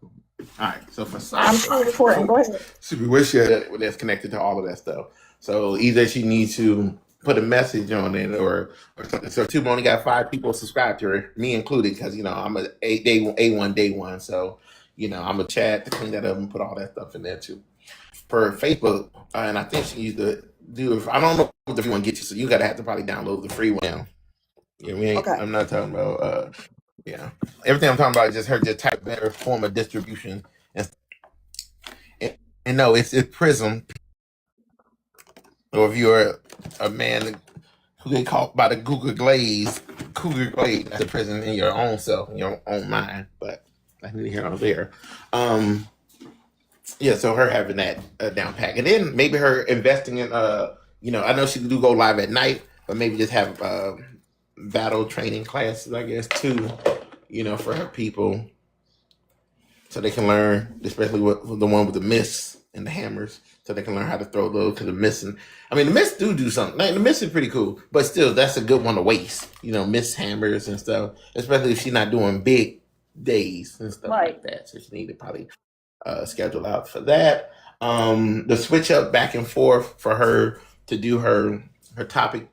All right. So for I'm Sasha, still recording. Go ahead. we wish that's connected to all of that stuff. So either she needs to put a message on it or something. So Tuba only got 5 people subscribed to her, me included, because I'm day one. So I'm a chat to clean that up and put all that stuff in there too. For Facebook, and I think she needs to do. I don't know if the free one gets you, so you gotta have to probably download the free one now. Yeah, we ain't. Okay. I'm not talking about. Yeah, everything I'm talking about is just her just type better form of distribution, and, and no, it's Prism. Or if you're a man who get caught by the Cougar Glaze, that's a prison in your own self, in your own mind. But I need to hear all there. Um, yeah, so her having that down pack, and then maybe her investing in I know she do go live at night, but maybe just have battle training classes, I guess, too, for her people, so they can learn, especially with the one with the miss and the hammers, so they can learn how to throw those. Because the missing, I mean, the miss do something. Like, the miss is pretty cool, but still, that's a good one to waste. Miss hammers and stuff, especially if she's not doing big days and stuff Right. like that. So she need to probably schedule out for that. The switch up back and forth for her to do her topic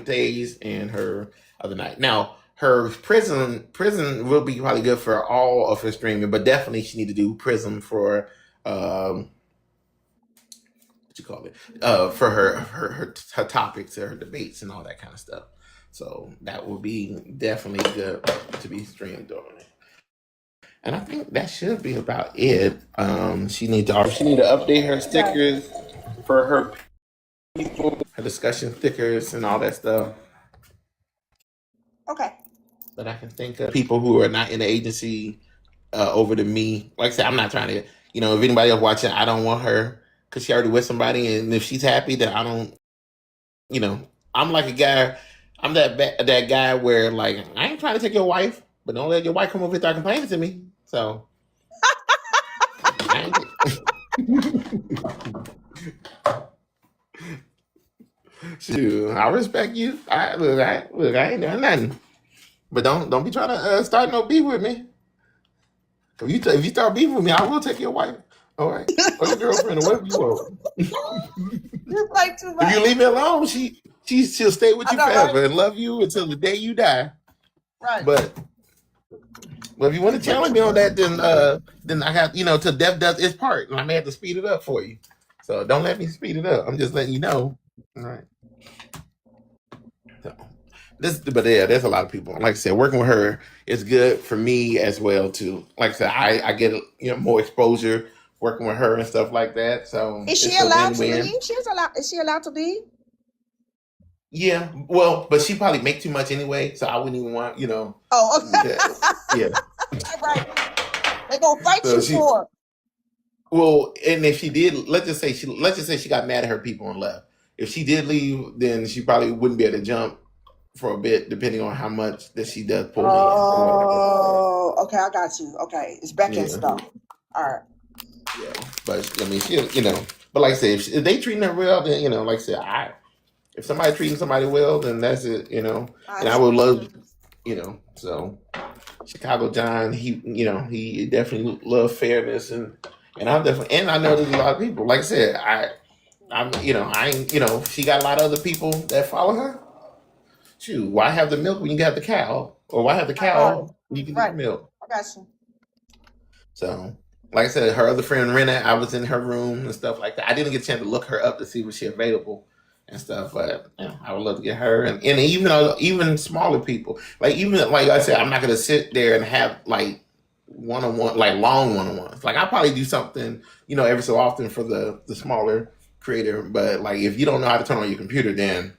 days and her other night. Now her prison will be probably good for all of her streaming, but definitely she need to do Prism for what you call it for her topics, her debates, and all that kind of stuff. So that will be definitely good to be streamed on it. And I think that should be about it. She need to update her stickers for her people, her discussion stickers, and all that stuff. Okay. But I can think of people who are not in the agency over to me. Like I said, I'm not trying to. If anybody else watching, I don't want her because she already with somebody, and if she's happy, then I don't. I'm like a guy. I'm that guy where like I ain't trying to take your wife, but don't let your wife come over here start complaining to me. So. I Shoot, I respect you. I ain't doing nothing. But don't be trying to start no beef with me. If you start beefing with me, I will take your wife. All right, or your girlfriend, or whatever you want. You play too If you much. leave me alone, she'll stay with I you know, right? forever and love you until the day you die. Right. But if you want to challenge me on that, then I have till death does its part, and I may have to speed it up for you. So don't let me speed it up. I'm just letting you know. All right. So, but yeah, there's a lot of people. Like I said, working with her is good for me as well too. Like I said, I get more exposure working with her and stuff like that. So Is she it's a allowed to win-win. leave? Is she allowed to leave? Yeah, well, but she probably make too much anyway, so I wouldn't even want Oh, yeah. right. They're gonna fight So you she for it. well, and if she did, let's just say she got mad at her people and left. If she did leave, then she probably wouldn't be able to jump for a bit, depending on how much that she does pull in or whatever. Oh, okay, I got you. Okay, it's back and Yeah. stuff. All right. Yeah, but I mean, but like I said, if they treating her well, then like I said, if somebody treating somebody well, then that's it, and I would love, so Chicago John, he definitely love fairness and I'm definitely, and I know there's a lot of people. Like I said, she got a lot of other people that follow her. Shoot, why have the milk when you got the cow, or why have the Right. cow when you can get the milk? I got you. So Like I said, her other friend Rena, I was in her room and stuff like that. I didn't get a chance to look her up to see was she available and stuff, but I would love to get her and even smaller people. Like even like I said, I'm not gonna sit there and have like one on one, like long one on ones. Like I'll probably do something, every so often for the smaller creator. But like if you don't know how to turn on your computer, then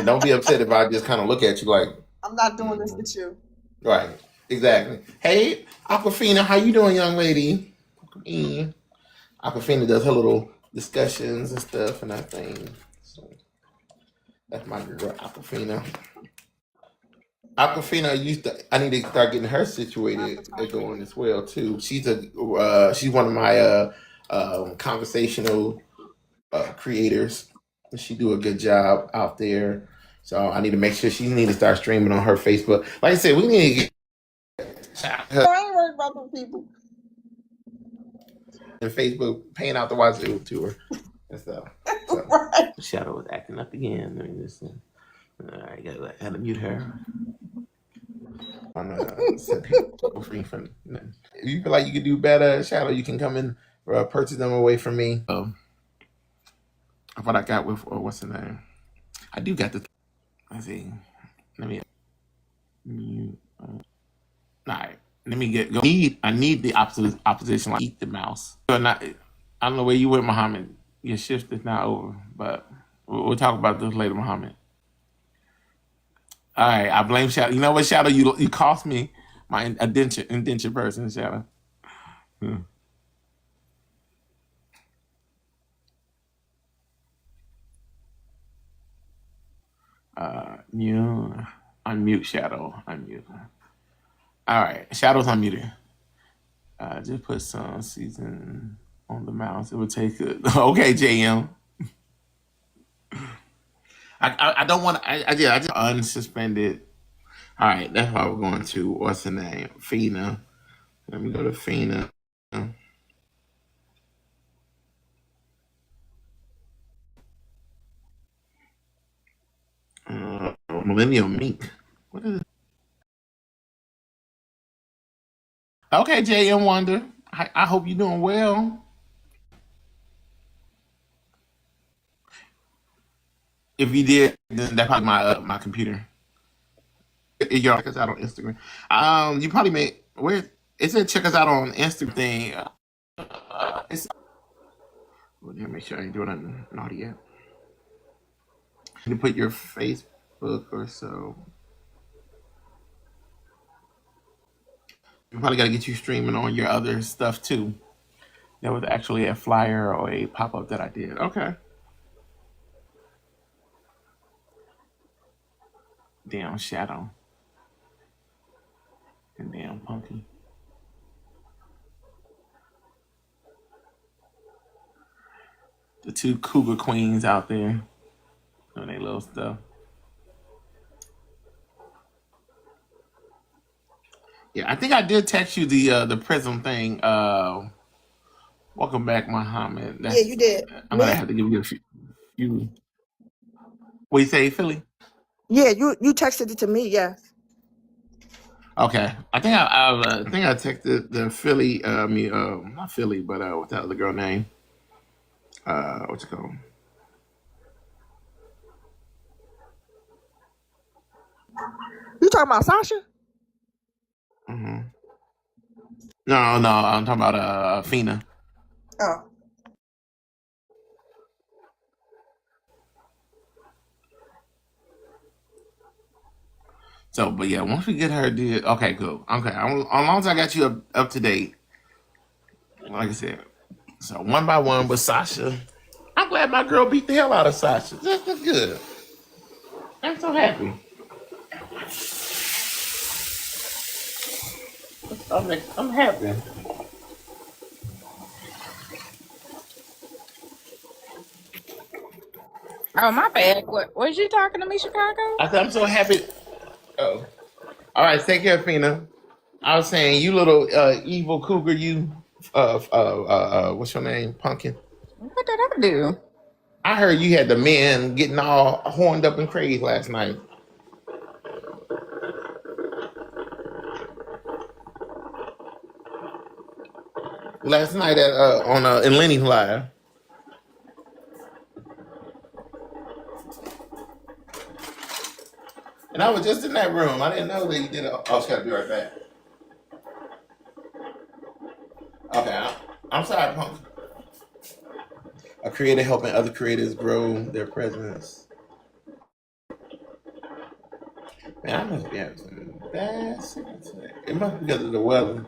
don't be upset if I just kind of look at you like I'm not doing this with you. right. Exactly. Hey, Aquafina, how you doing, young lady? Welcome in. Aquafina does her little discussions and stuff and that thing. So that's my girl, Aquafina. Aquafina, I need to start getting her situated and going as well too. She's one of my conversational creators. She do a good job out there. So I need to make sure she need to start streaming on her Facebook. Like I said, we need to get I ain't worried about them people. and Facebook paying out the wazoo to her and stuff. So Right. Shadow is acting up again. Let me just I gotta mute her. Set people free from. If you feel like you can do better, Shadow, you can come and purchase them away from me. What I got with what's the name? I do got the. Let's see. Let me mute. All right. Let me go. I need the opposition. Like eat the mouse. I don't know where you went, Muhammad. Your shift is not over, but we'll talk about this later, Muhammad. All right, I blame Shadow. You know what, Shadow? You cost me my indenture person, Shadow. Unmute Shadow. Unmute. All right, Shadow's unmuted. Just put some season on the mouse. It would take it. Okay, JM. I don't want to. I just unsuspended. All right, that's why we're going to. What's the name? Fina. Let me go to Fina. Millennial Mink. What is it? Okay, JM Wonder. I hope you're doing well. If you did, then that's probably my computer. Y'all check us out on Instagram. You probably made where it said check us out on Instagram thing. It's well, let me make sure I ain't doing nothing naughty yet. You put your Facebook or so. You probably got to get you streaming on your other stuff too. That was actually a flyer or a pop up that I did. Okay. Damn Shadow. And damn Punky. The two cougar queens out there doing their little stuff. Yeah, I think I did text you the prism thing. Welcome back, Muhammad. Yeah, you did. I'm gonna have to give you a few. What you say, Philly? Yeah, you texted it to me. Yeah. Okay, I think I texted the Philly. Not Philly, but what's that other girl name? What's it called? You talking about Sasha? Mm-hmm. No, I'm talking about Fina. Oh. So, but yeah, once we get her did, okay, cool. Okay, as long as I got you up to date, like I said. So one by one with Sasha. I'm glad my girl beat the hell out of Sasha. That's good. I'm so happy. I'm happy. Oh, my bad. What was you talking to me, Chicago? I said I'm so happy. Oh, all right. Take care, Fina. I was saying, you little evil cougar, you. What's your name? Pumpkin. What did I do? I heard you had the men getting all horned up and crazy last night. last night at on in Lenny's live. And I was just in that room. I didn't know that he did it. Oh, okay, I'll be right back. Okay, I'm sorry, Punk. A creator helping other creators grow their presence. Man, I must be having some bad sickness today. It must be because of the weather.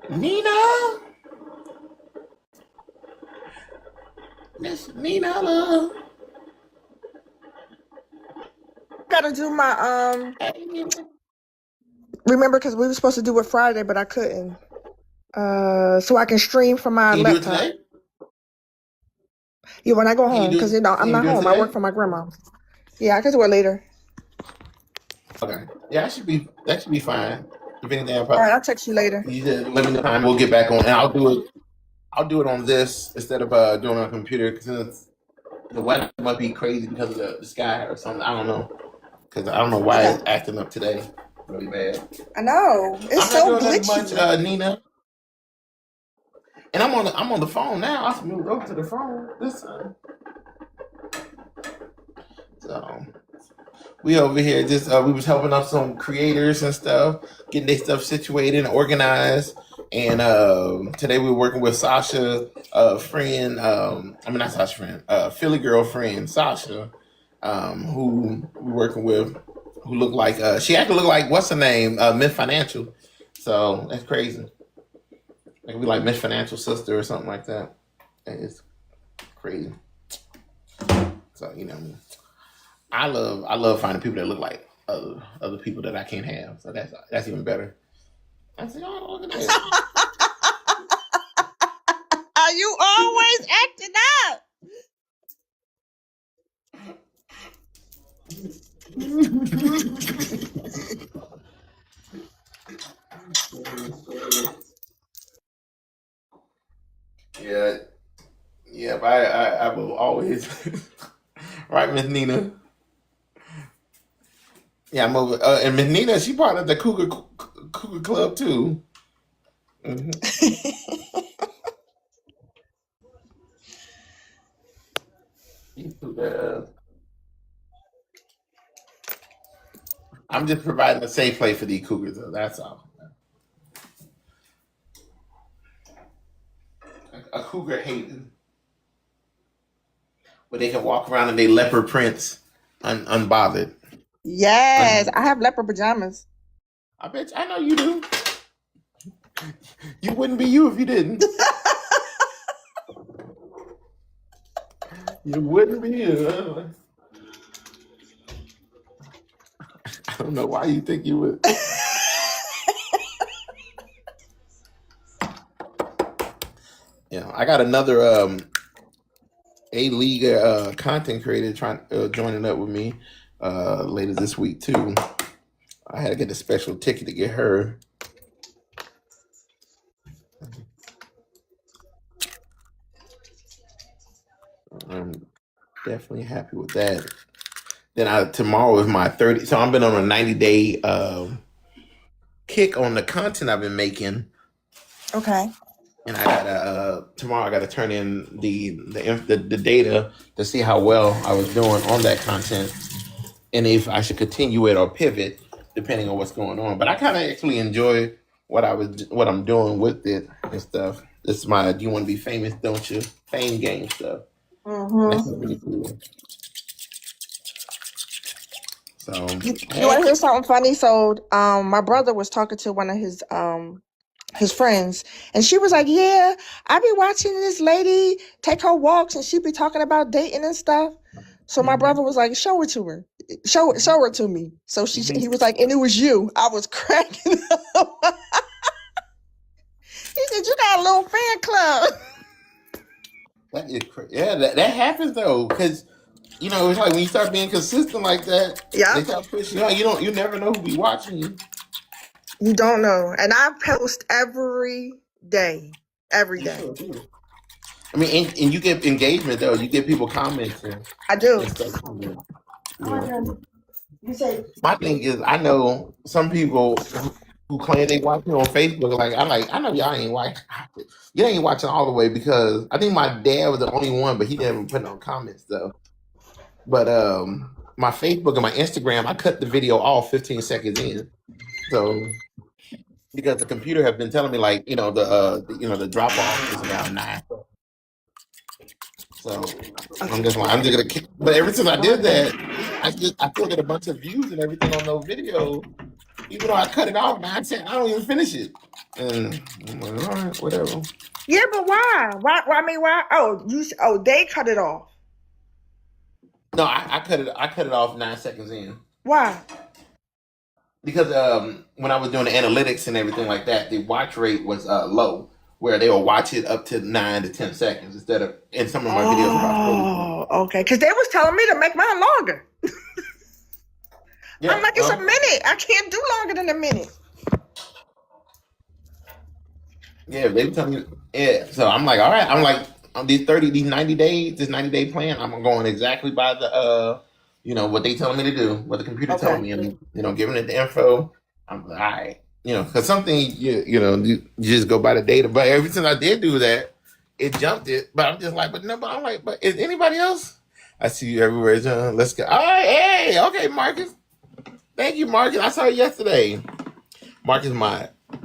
Nina! Miss Nina, love. Gotta do my remember because we were supposed to do it Friday, but I couldn't. So I can stream from my Can you do it laptop. today? Yeah, when I go Can you home, do because it? I'm Can you not do it home. I work today? for my grandma. Yeah, I can do it later. Okay. Yeah, that should be fine. If anything, All right, I'll text you later. you just let me know time. We'll get back on, and I'll do it. I'll do it on this instead of doing it on a computer because the weather might be crazy because of the sky or something. I don't know because I don't know why Okay. it's acting up today really bad. I know. It's I'm so not doing that much, glitchy. Nina. And I'm on the phone now. I moved over to the phone this time. So we over here just we was helping out some creators and stuff, getting their stuff situated and organized. And today we were working with Sasha, friend. I mean not Sasha friend, Philly girl friend Sasha, who we working with, who looked like she actually looked like what's her name, Myth Financial. So that's crazy. It could be like Miss Financial Sister or something like that. It's crazy. So I love finding people that look like other people that I can't have. So that's even better. I said, oh, look at that. Are you always acting up? Yeah, but I will always right, Miss Nina. Yeah, I'm over. And Miss Nina, she part of the Cougar Club too. Mm-hmm. I'm just providing a safe place for these cougars, though. That's all. A cougar haven where they can walk around in their leopard prints unbothered. Yes, I have leopard pajamas. I bet I know you do. You wouldn't be you if you didn't. You wouldn't be you. I don't know why you think you would. I got another A-League content creator trying joining up with me later this week too. I had to get a special ticket to get her. I'm definitely happy with that. Then tomorrow is my 30. So I've been on a 90-day kick on the content I've been making. Okay. And I gotta tomorrow. I gotta turn in the data to see how well I was doing on that content, and if I should continue it or pivot depending on what's going on. But I kind of actually enjoy what I'm doing with it and stuff. This is my "Do you want to be famous? Don't you?" fame game stuff. Mm-hmm. That's really cool. So You want to hear something funny? So, my brother was talking to one of his friends, and she was like, "Yeah, I be watching this lady take her walks, and she be talking about dating and stuff." So my brother was like, "Show it to her, show her to me." So he was like, "And it was you." I was cracking up. He said, "You got a little fan club." That is crazy. Yeah, that happens though, because it's like when you start being consistent like that. Yeah. They start pushing you. You never know who be watching you. You don't know, and I post every day. Every day. I mean, and you get engagement though. You get people commenting. I do. And stuff. Yeah. My thing is, I know some people who claim they watch me on Facebook. I know y'all ain't watching. You ain't watching all the way because I think my dad was the only one, but he didn't put no comments though. But my Facebook and my Instagram, I cut the video off 15 seconds in. So because the computer have been telling me the drop off is around 9. So I'm just gonna keep. But ever since I did that, I still get a bunch of views and everything on those videos. Even though I cut it off 9, 10, I don't even finish it. And I'm like, all right, whatever. Yeah, but why? Why? I mean, why? Oh, they cut it off. No, I cut it. I cut it off 9 seconds in. Why? Because when I was doing the analytics and everything like that, the watch rate was low, where they will watch it up to 9 to 10 seconds instead of. And some of my videos are about 40. Oh, okay. Because they was telling me to make mine longer. Yeah, I'm like, it's a minute. I can't do longer than a minute. Yeah, they were telling me. Yeah, so I'm like, all right. I'm like, on these 90 days, this 90-day plan, I'm going exactly by the what they telling me to do, what the computer told me, and giving it the info. I'm like, all right, because something you just go by the data. But every since I did do that, it jumped it. But I'm just like, but is anybody else? I see you everywhere, John. Let's go. All right, hey, okay, Marcus. Thank you, Marcus. I saw you yesterday. Marcus,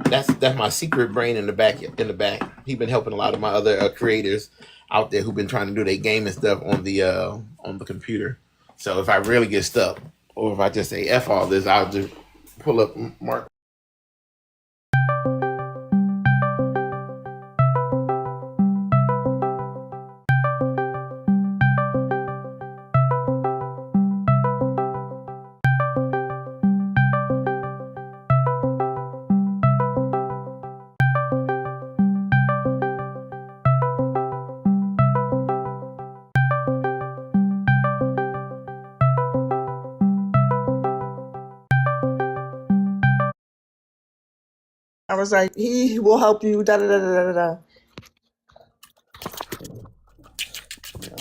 that's my secret brain in the back. He's been helping a lot of my other creators out there who've been trying to do their gaming stuff on the computer. So if I really get stuck, or if I just say F all this, I'll just pull up Mark. I was like, he will help you. Da da da da da da.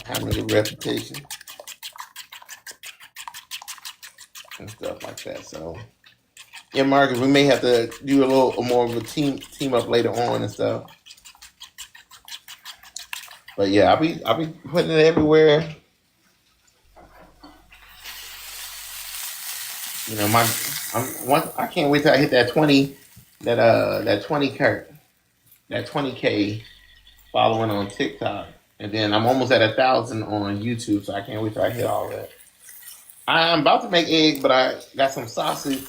Having a reputation and stuff like that. So yeah, Marcus, we may have to do a little more of a team up later on and stuff. But yeah, I'll be putting it everywhere. I can't wait till I hit that 20, that 20K following on TikTok, and then I'm almost at 1,000 on YouTube. So I can't wait till I hit all that. I'm about to make eggs, but I got some sausage.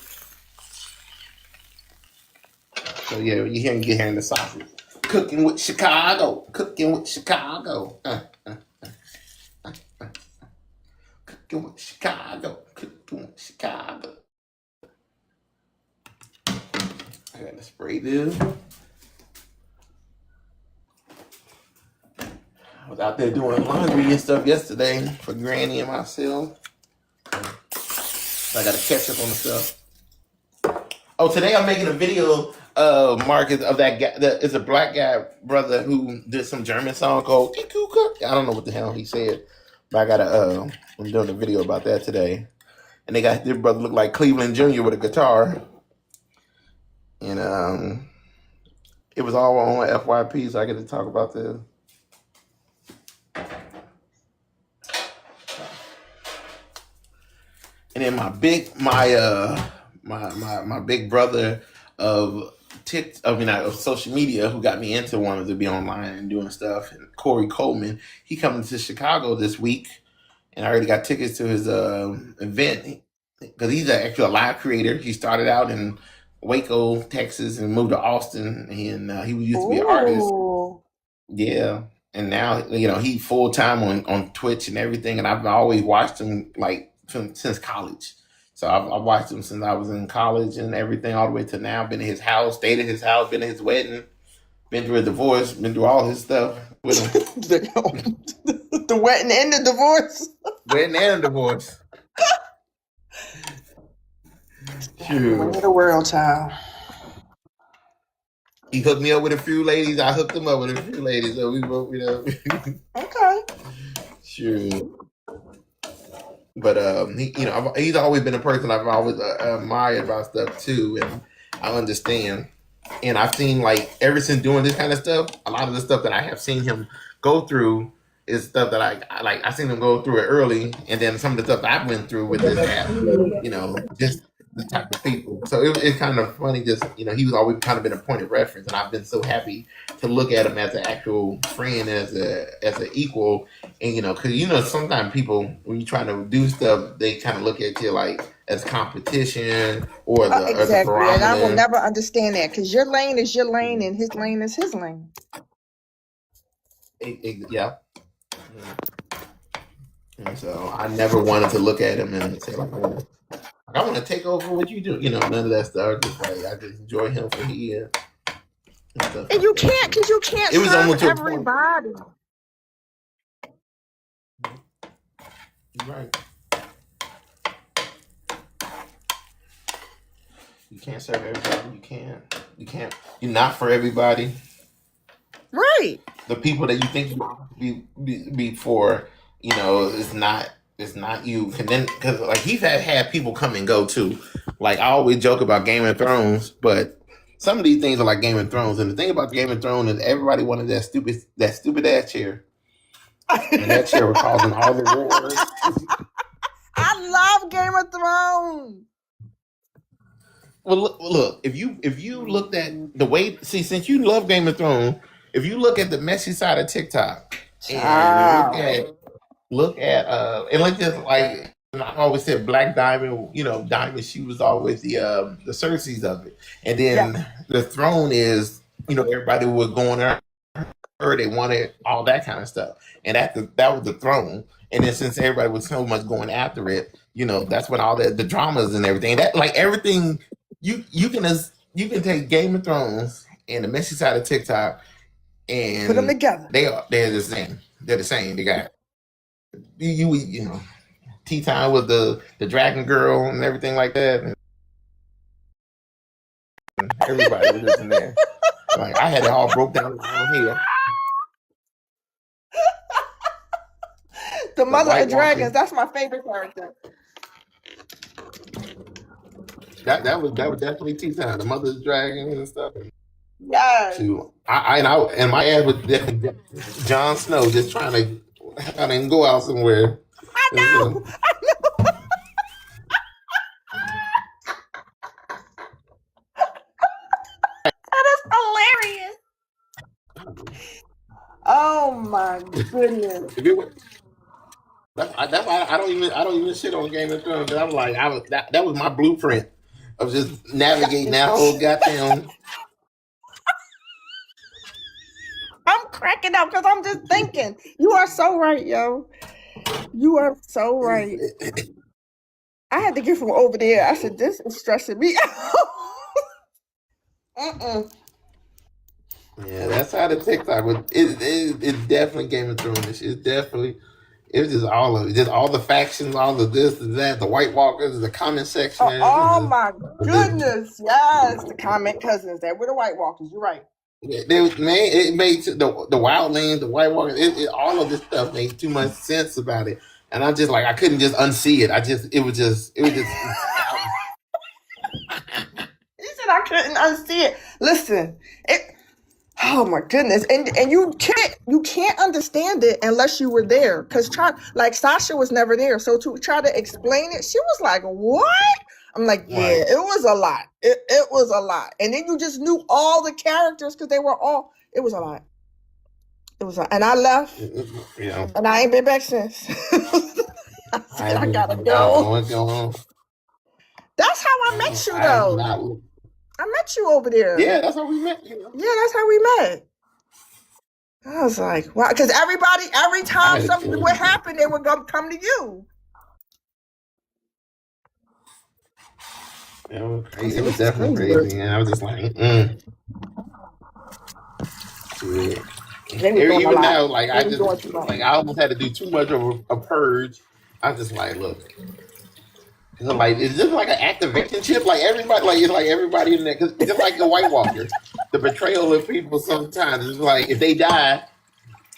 So yeah, you can get hearing the sausage. Cooking with Chicago. Cooking with Chicago. Cooking with Chicago. Cooking with Chicago. I gotta spray this. I was out there doing laundry and stuff yesterday for Granny and myself. So I gotta catch up on the stuff. Oh, today I'm making a video, Marcus, of that guy. It's a black guy, brother, who did some German song called Tikuka. I don't know what the hell he said, but I'm doing a video about that today. And they got their brother look like Cleveland Jr. with a guitar. And it was all on FYP, so I get to talk about this. And then my big brother of social media, who got me into wanting to be online and doing stuff, and Corey Coleman, he coming to Chicago this week, and I already got tickets to his event because he's actually a live creator. He started out in Waco, Texas, and moved to Austin, and he used to be an artist. Yeah. And now, he full time on Twitch and everything. And I've always watched him since college. So I've watched him since I was in college and everything, all the way to now. Been to his house, stayed at his house, been to his wedding, been through a divorce, been through all his stuff with him. The wedding and the divorce. Wedding and a divorce. Sure. The world, child. He hooked me up with a few ladies. I hooked him up with a few ladies. So we both, Okay. Sure. But he's always been a person I've always admired about stuff too, I understand. And I've seen like ever since doing this kind of stuff, a lot of the stuff that I have seen him go through is stuff that I like. I seen him go through it early, and then some of the stuff I went through with this app, just the type of people. So it's kind of funny. Just he was always kind of been a point of reference, and I've been so happy to look at him as an actual friend, as an equal, and because sometimes people when you try to do stuff, they kind of look at you like as competition or the Exactly. And I will barometer. never understand that because your lane is your lane and his lane is his lane. Yeah. And so I never wanted to look at him and say like, I want to take over what you do. None of that stuff. I just enjoy him for who he is. And you can't, because you can't It was serve almost to a point. everybody. Right. You can't serve everybody. You can't. You're not for everybody. Right. The people that you think you be for, it's not you. And then because like he's had people come and go too. Like I always joke about Game of Thrones, but some of these things are like Game of Thrones. And the thing about Game of Thrones is everybody wanted that stupid ass chair. And that chair was causing all the wars. I love Game of Thrones. Well, look. If you looked at the way, since you love Game of Thrones, if you look at the messy side of TikTok and look at and let's just like I always said, Black Diamond. Diamond. She was always the Cersei's of it, and then the throne is everybody was going there. They wanted all that kind of stuff, and that was the throne. And then since everybody was so much going after it, that's when all the dramas and everything that like everything you can take Game of Thrones and the messy side of TikTok and put them together. They're the same. They're the same. They got Tea Time with the Dragon Girl and everything like that. And everybody was just in there. Like I had it all broke down here. The Mother of Dragons. That's my favorite character. That was definitely Tea Time. The Mother of the Dragons and stuff. Yes. And my ad was Jon Snow just trying to go out somewhere. I know. That is hilarious. Oh my goodness. That's why I don't even shit on Game of Thrones. I'm like that was my blueprint of just navigating that whole goddamn. I'm cracking up because I'm just thinking. You are so right, yo. You are so right. I had to get from over there. I said, this is stressing me out. Yeah, that's how the TikTok was. It's definitely Game of Thrones. It was just all of it. Just all the factions, all of this and that, the White Walkers, the comment section. Oh my goodness. Yes, the comment cousins. They were the White Walkers. You're right. It made the Wildlings, the White Walkers, all of this stuff made too much sense about it. And I'm just like, I couldn't just unsee it. It was just. He said I couldn't unsee it. Listen, oh my goodness, and you can't understand it unless you were there. Cause Sasha was never there, so to try to explain it, she was like, "What?" I'm like, "Yeah, right. It was a lot. It was a lot." And then you just knew all the characters because they were all. It was a lot. It was, and I left, and I ain't been back since. I gotta go. What's going on? That's how I met you, though. I met you over there. Yeah, that's how we met. Yeah, that's how we met. I was like, wow, because every time something would happen, they would come to you. It was crazy. It was definitely crazy, and I was just like, Even now, like I almost had to do too much of a purge. I was just like, look. It's just like an activation chip. Like everybody, it's like everybody in there. Cause just like the White Walker, the betrayal of people sometimes is like if they die,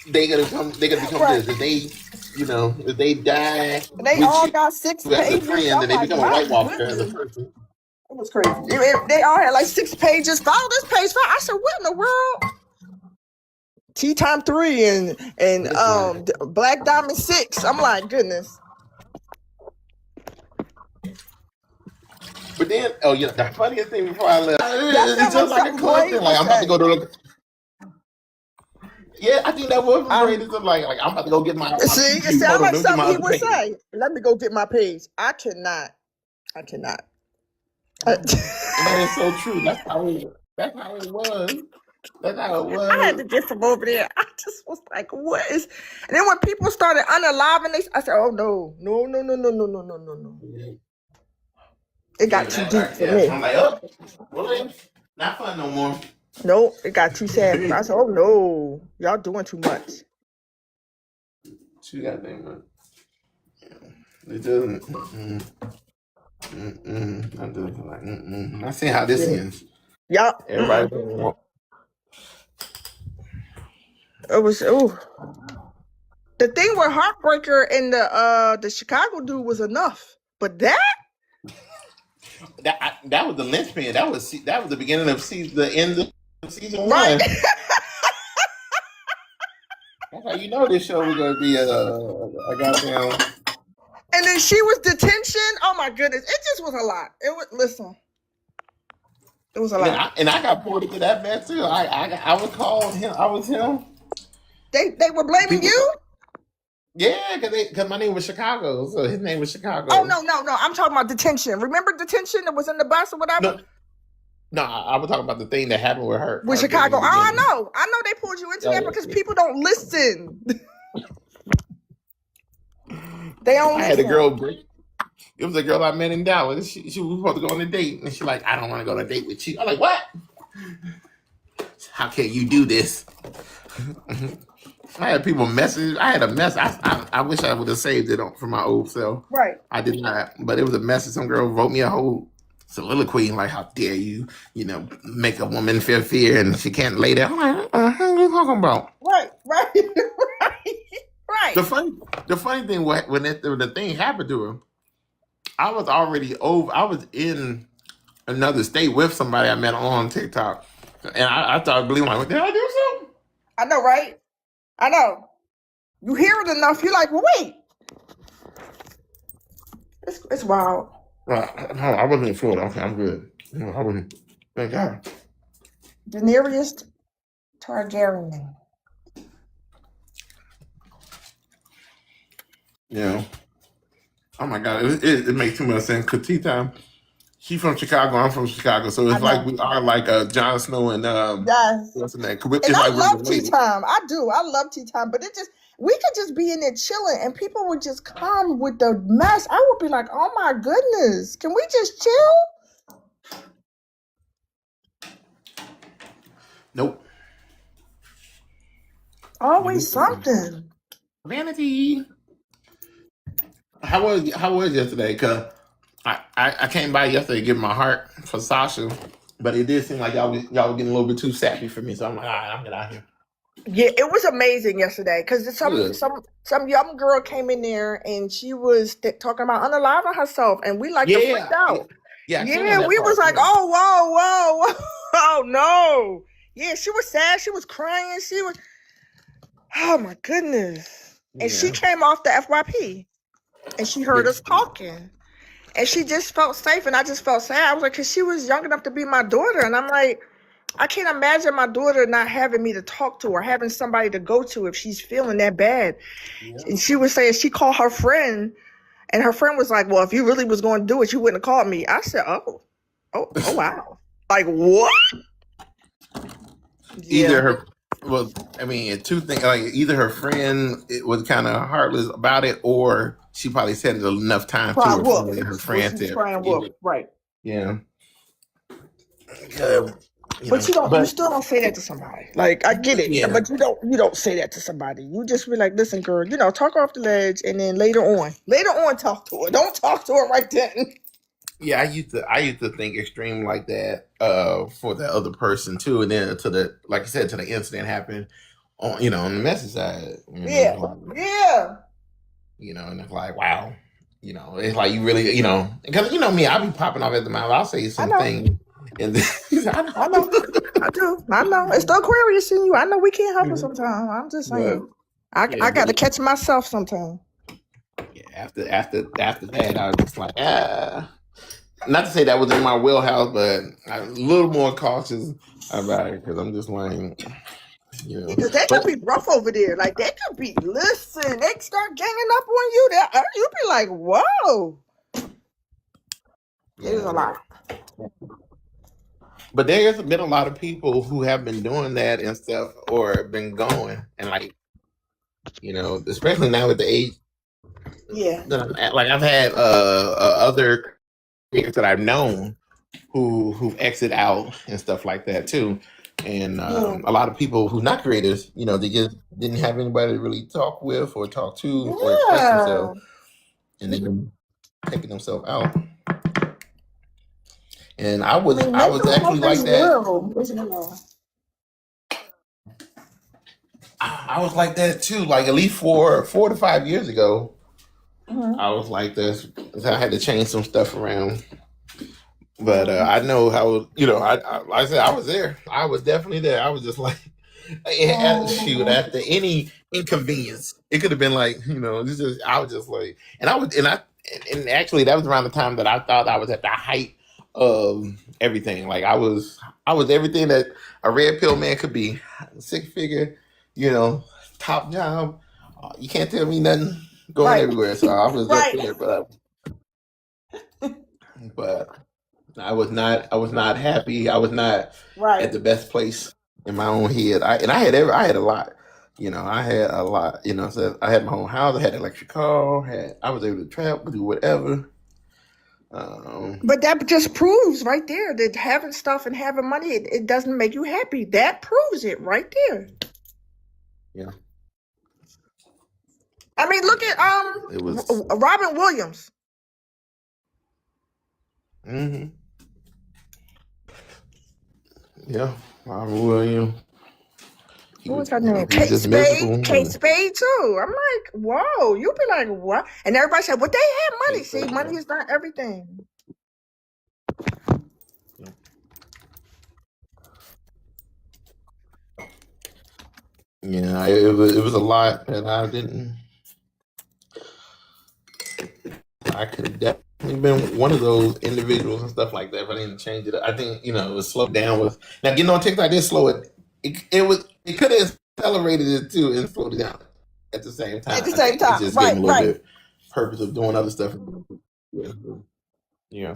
they gonna become this. If they die, they all got 6 pages. As a friend, and they become a White Walker as a person. It was crazy. They all had like 6 pages. Follow this page. I said, what in the world? Tea Time 3 and Black Diamond 6. I'm like, goodness. But then, oh yeah, the funniest thing before I left, That it's felt like just like a something club Blade thing. Like would I'm about to say. go to. Yeah, I think that was Um, great. It's like I'm about to go get my See, it pew. sounds Hold on, like let me get my something he other would page. say. Let me go get my page. I cannot. And that is so true. That's how it was. That's how it I had was. to get from over there. I just was like, what is? And then when people started unaliving, I said, oh no, no, no, no, no, no, no, no, no, no. It got too deep for me. I'm like, oh, well, not fun no more. No, it got too sad. I said, oh no, y'all doing too much. Too goddamn much. It doesn't. I do like. I see how this ends. Yup. Everybody. It was the thing with Heartbreaker and the Chicago dude was enough, but that That was the linchpin. That was the beginning of the end of season right. 1. That's how you know this show was gonna be a goddamn. And then she was detention. Oh my goodness, it just was a lot. It was a lot. And I got pulled into that mess too. I was called him. I was him. They were blaming you. Yeah, because my name was Chicago, so his name was Chicago. Oh no! I'm talking about detention. Remember detention that was in the bus or whatever? No, I was talking about the thing that happened with her. With Chicago. Oh, I know they pulled you into that because people don't listen. They don't listen. I had a girl break. It was a girl I met in Dallas. She was supposed to go on a date, and she's like, "I don't want to go on a date with you." I'm like, "What? How can you do this?" I had people message. I had a mess. I wish I would have saved it from my old self. Right. I did not, but it was a message. Some girl wrote me a whole soliloquy like, "How dare you, make a woman feel fear and she can't lay there." I'm like, "What the hell are you talking about?" Right. The funny thing when the thing happened to her, I was already over. I was in another state with somebody I met on TikTok, and I started believing like, "Did I do something?" I know, right? I know. You hear it enough, you're like, well, wait. It's wild. I wasn't in Florida. Okay, I'm good. I wasn't. Thank God. Daenerys Targaryen. Yeah. Oh my God, it makes too much sense. Cause Tea Time, she's from Chicago. I'm from Chicago, so it's like we are like Jon Snow and yes. What's the name? And I love Tea Time. I do. I love Tea Time, but we could just be in there chilling, and people would just come with the mess. I would be like, oh my goodness, can we just chill? Nope. Always something. Vanity. How was yesterday? Cause I came by yesterday to give my heart for Sasha, but it did seem like y'all were getting a little bit too sappy for me. So I'm like, all right, I'm getting out here. Yeah, it was amazing yesterday because some young girl came in there and she was talking about unaliving herself, and we freaked out. Yeah, we was like, oh, whoa, oh no. Yeah, she was sad. She was crying. She was, oh my goodness. And she came off the FYP, and she heard us talking, and she just felt safe, and I just felt sad. I was like, because she was young enough to be my daughter, and I'm like, I can't imagine my daughter not having me to talk to or having somebody to go to if she's feeling that bad. Yeah. And she was saying she called her friend, and her friend was like, well, if you really was going to do it, you wouldn't have called me. I said, oh wow. Like, what? Two things. Like, either her friend was kind of heartless about it, or she probably said it enough time to her friend said, right? Yeah. But you still don't say that to somebody. Like, I get it, but you don't say that to somebody. You just be like, listen, girl, talk off the ledge, and then later on talk to her. Don't talk to her right then. Yeah, I used to think extreme like that for the other person too, and then like I said, to the incident happened on on the message side. Yeah. And it's like, wow. it's like you really, because me, I'll be popping off at the mouth. I'll say I know. something, and then I know. I do. I know. It's the Aquarius in you. I know we can't help it but, sometimes. I'm just yeah, saying. I got to catch myself sometimes. yeah, after that, I was just like, not to say that was in my wheelhouse, but I'm a little more cautious about it because I'm just like, Because they could but be rough over there. Like, they could be, listen, they start ganging up on you. You'd be like, whoa. It was a yeah. lot. But there's been a lot of people who have been doing that and stuff, or been going, and like, especially now at the age Yeah. that I'm at, like I've had other creators that I've known who've exit out and stuff like that too, and Yeah. a lot of people who's not creators, they just didn't have anybody to really talk with or talk to or express Yeah. themselves, and then taking themselves out. And I I was mean, I was mental actually health is like that. real, isn't it? I was like that too. Like at least 4 to 5 years ago, Mm-hmm. I was like this. I had to change some stuff around. But I know how, like I said, I was there. I was definitely there. I was just like, shoot, Oh. after any inconvenience, it could have been like, I was just like, and actually that was around the time that I thought I was at the height of everything. Like I was everything that a red pill man could be. 6 figure, you know, top job. You can't tell me nothing going Right. everywhere. So I was up Right. there, but I was not happy. I was not Right. at the best place in my own head. I had a lot. I had a lot. So I had my own house. I had an electric car. I was able to travel, do whatever. But that just proves right there that having stuff and having money, it doesn't make you happy. That proves it right there. Yeah, I mean, look at it was. Robin Williams. Hmm. Yeah, Robert Williams. He What was was, her name? he was Kate just miserable. Spade. Kate Spade too. I'm like, whoa. You'd be like, what? And everybody said, well, they had money. See, money is not everything. Yeah, it was a lot that I didn't. I could have definitely been one of those individuals and stuff like that if I didn't change it. I think it was slowed down with now getting on TikTok did slow it. It could have accelerated it too and slowed it down at the same At time. the I same think it time. just gave Right, them a little right. bit purpose of doing other stuff. Yeah, yeah,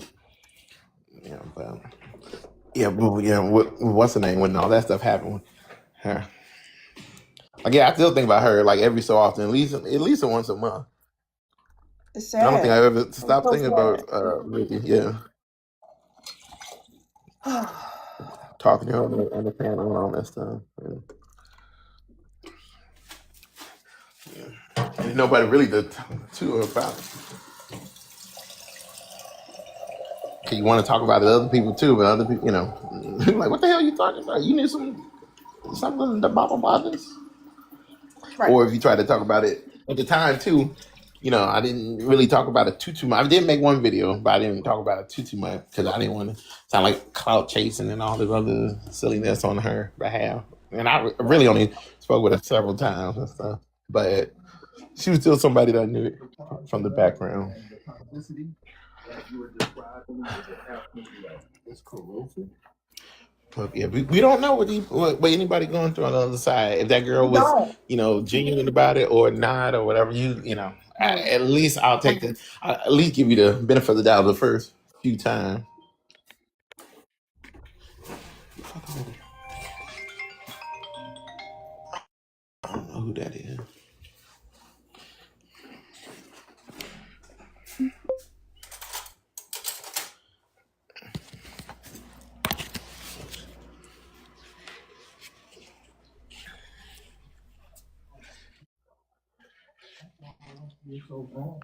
yeah. But what's the name when all that stuff happened? Her. Like I still think about her like every so often, at least once a month. It's I don't think I sad. ever It's stopped so thinking about Ricky. Yeah, sad. talking to her on the panel and all that stuff. And nobody really to talk to her about it. 'Cause you want to talk about it to other people too, but other people, like, what the hell are you talking about? You need something to blah blah blah this. Right. Or if you try to talk about it at the time too, I didn't really talk about it too much. I did make one video, but I didn't talk about it too much because I didn't want to sound like clout chasing and all this other silliness on her behalf. And I really only spoke with her several times and stuff, but she was still somebody that I knew from the background. But yeah, we don't know what anybody going through on the other side. If that girl was, No. genuine about it or not or whatever, at least I'll at least give you the benefit of the doubt the first few times. I don't know who that is. All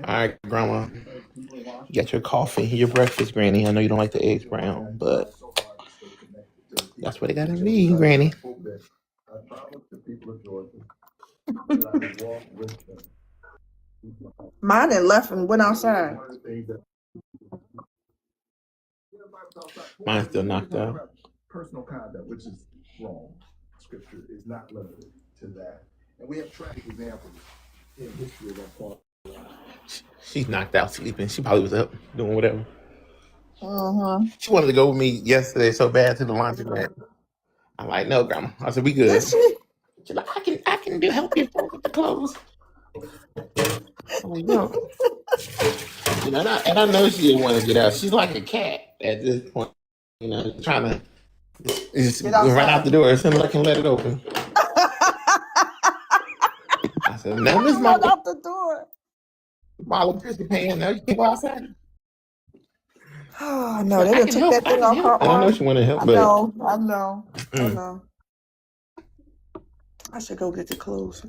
right, Grandma, you got your coffee, your breakfast, Granny. I know you don't like the eggs brown, but that's what it got to be, Granny. Mine had left and went outside. Mine's still knocked out. Personal conduct, which is wrong. Scripture is not limited to that. And we have tragic examples in history of that part. She's knocked out sleeping. She probably was up doing whatever. Mm-hmm. She wanted to go with me yesterday so bad to the laundromat. I'm like, no, Grandma. I said, we good. Did she? She's like, I can do help you with the clothes. I'm like, no. You know, and I know she didn't want to get out. She's like a cat at this point. You know, trying to just Get run outside. out the door as soon as I can let it open. I said, no, Miss Run Molly. out the door. Molly participating. No, you can go outside. Oh no, But they I done can took help. that I thing can off help. her And I know arm. she want to help, I but know. I mm, know. I should go get the clothes.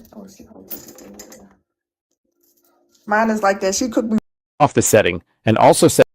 Mine is like that. She cooked me off the setting and also set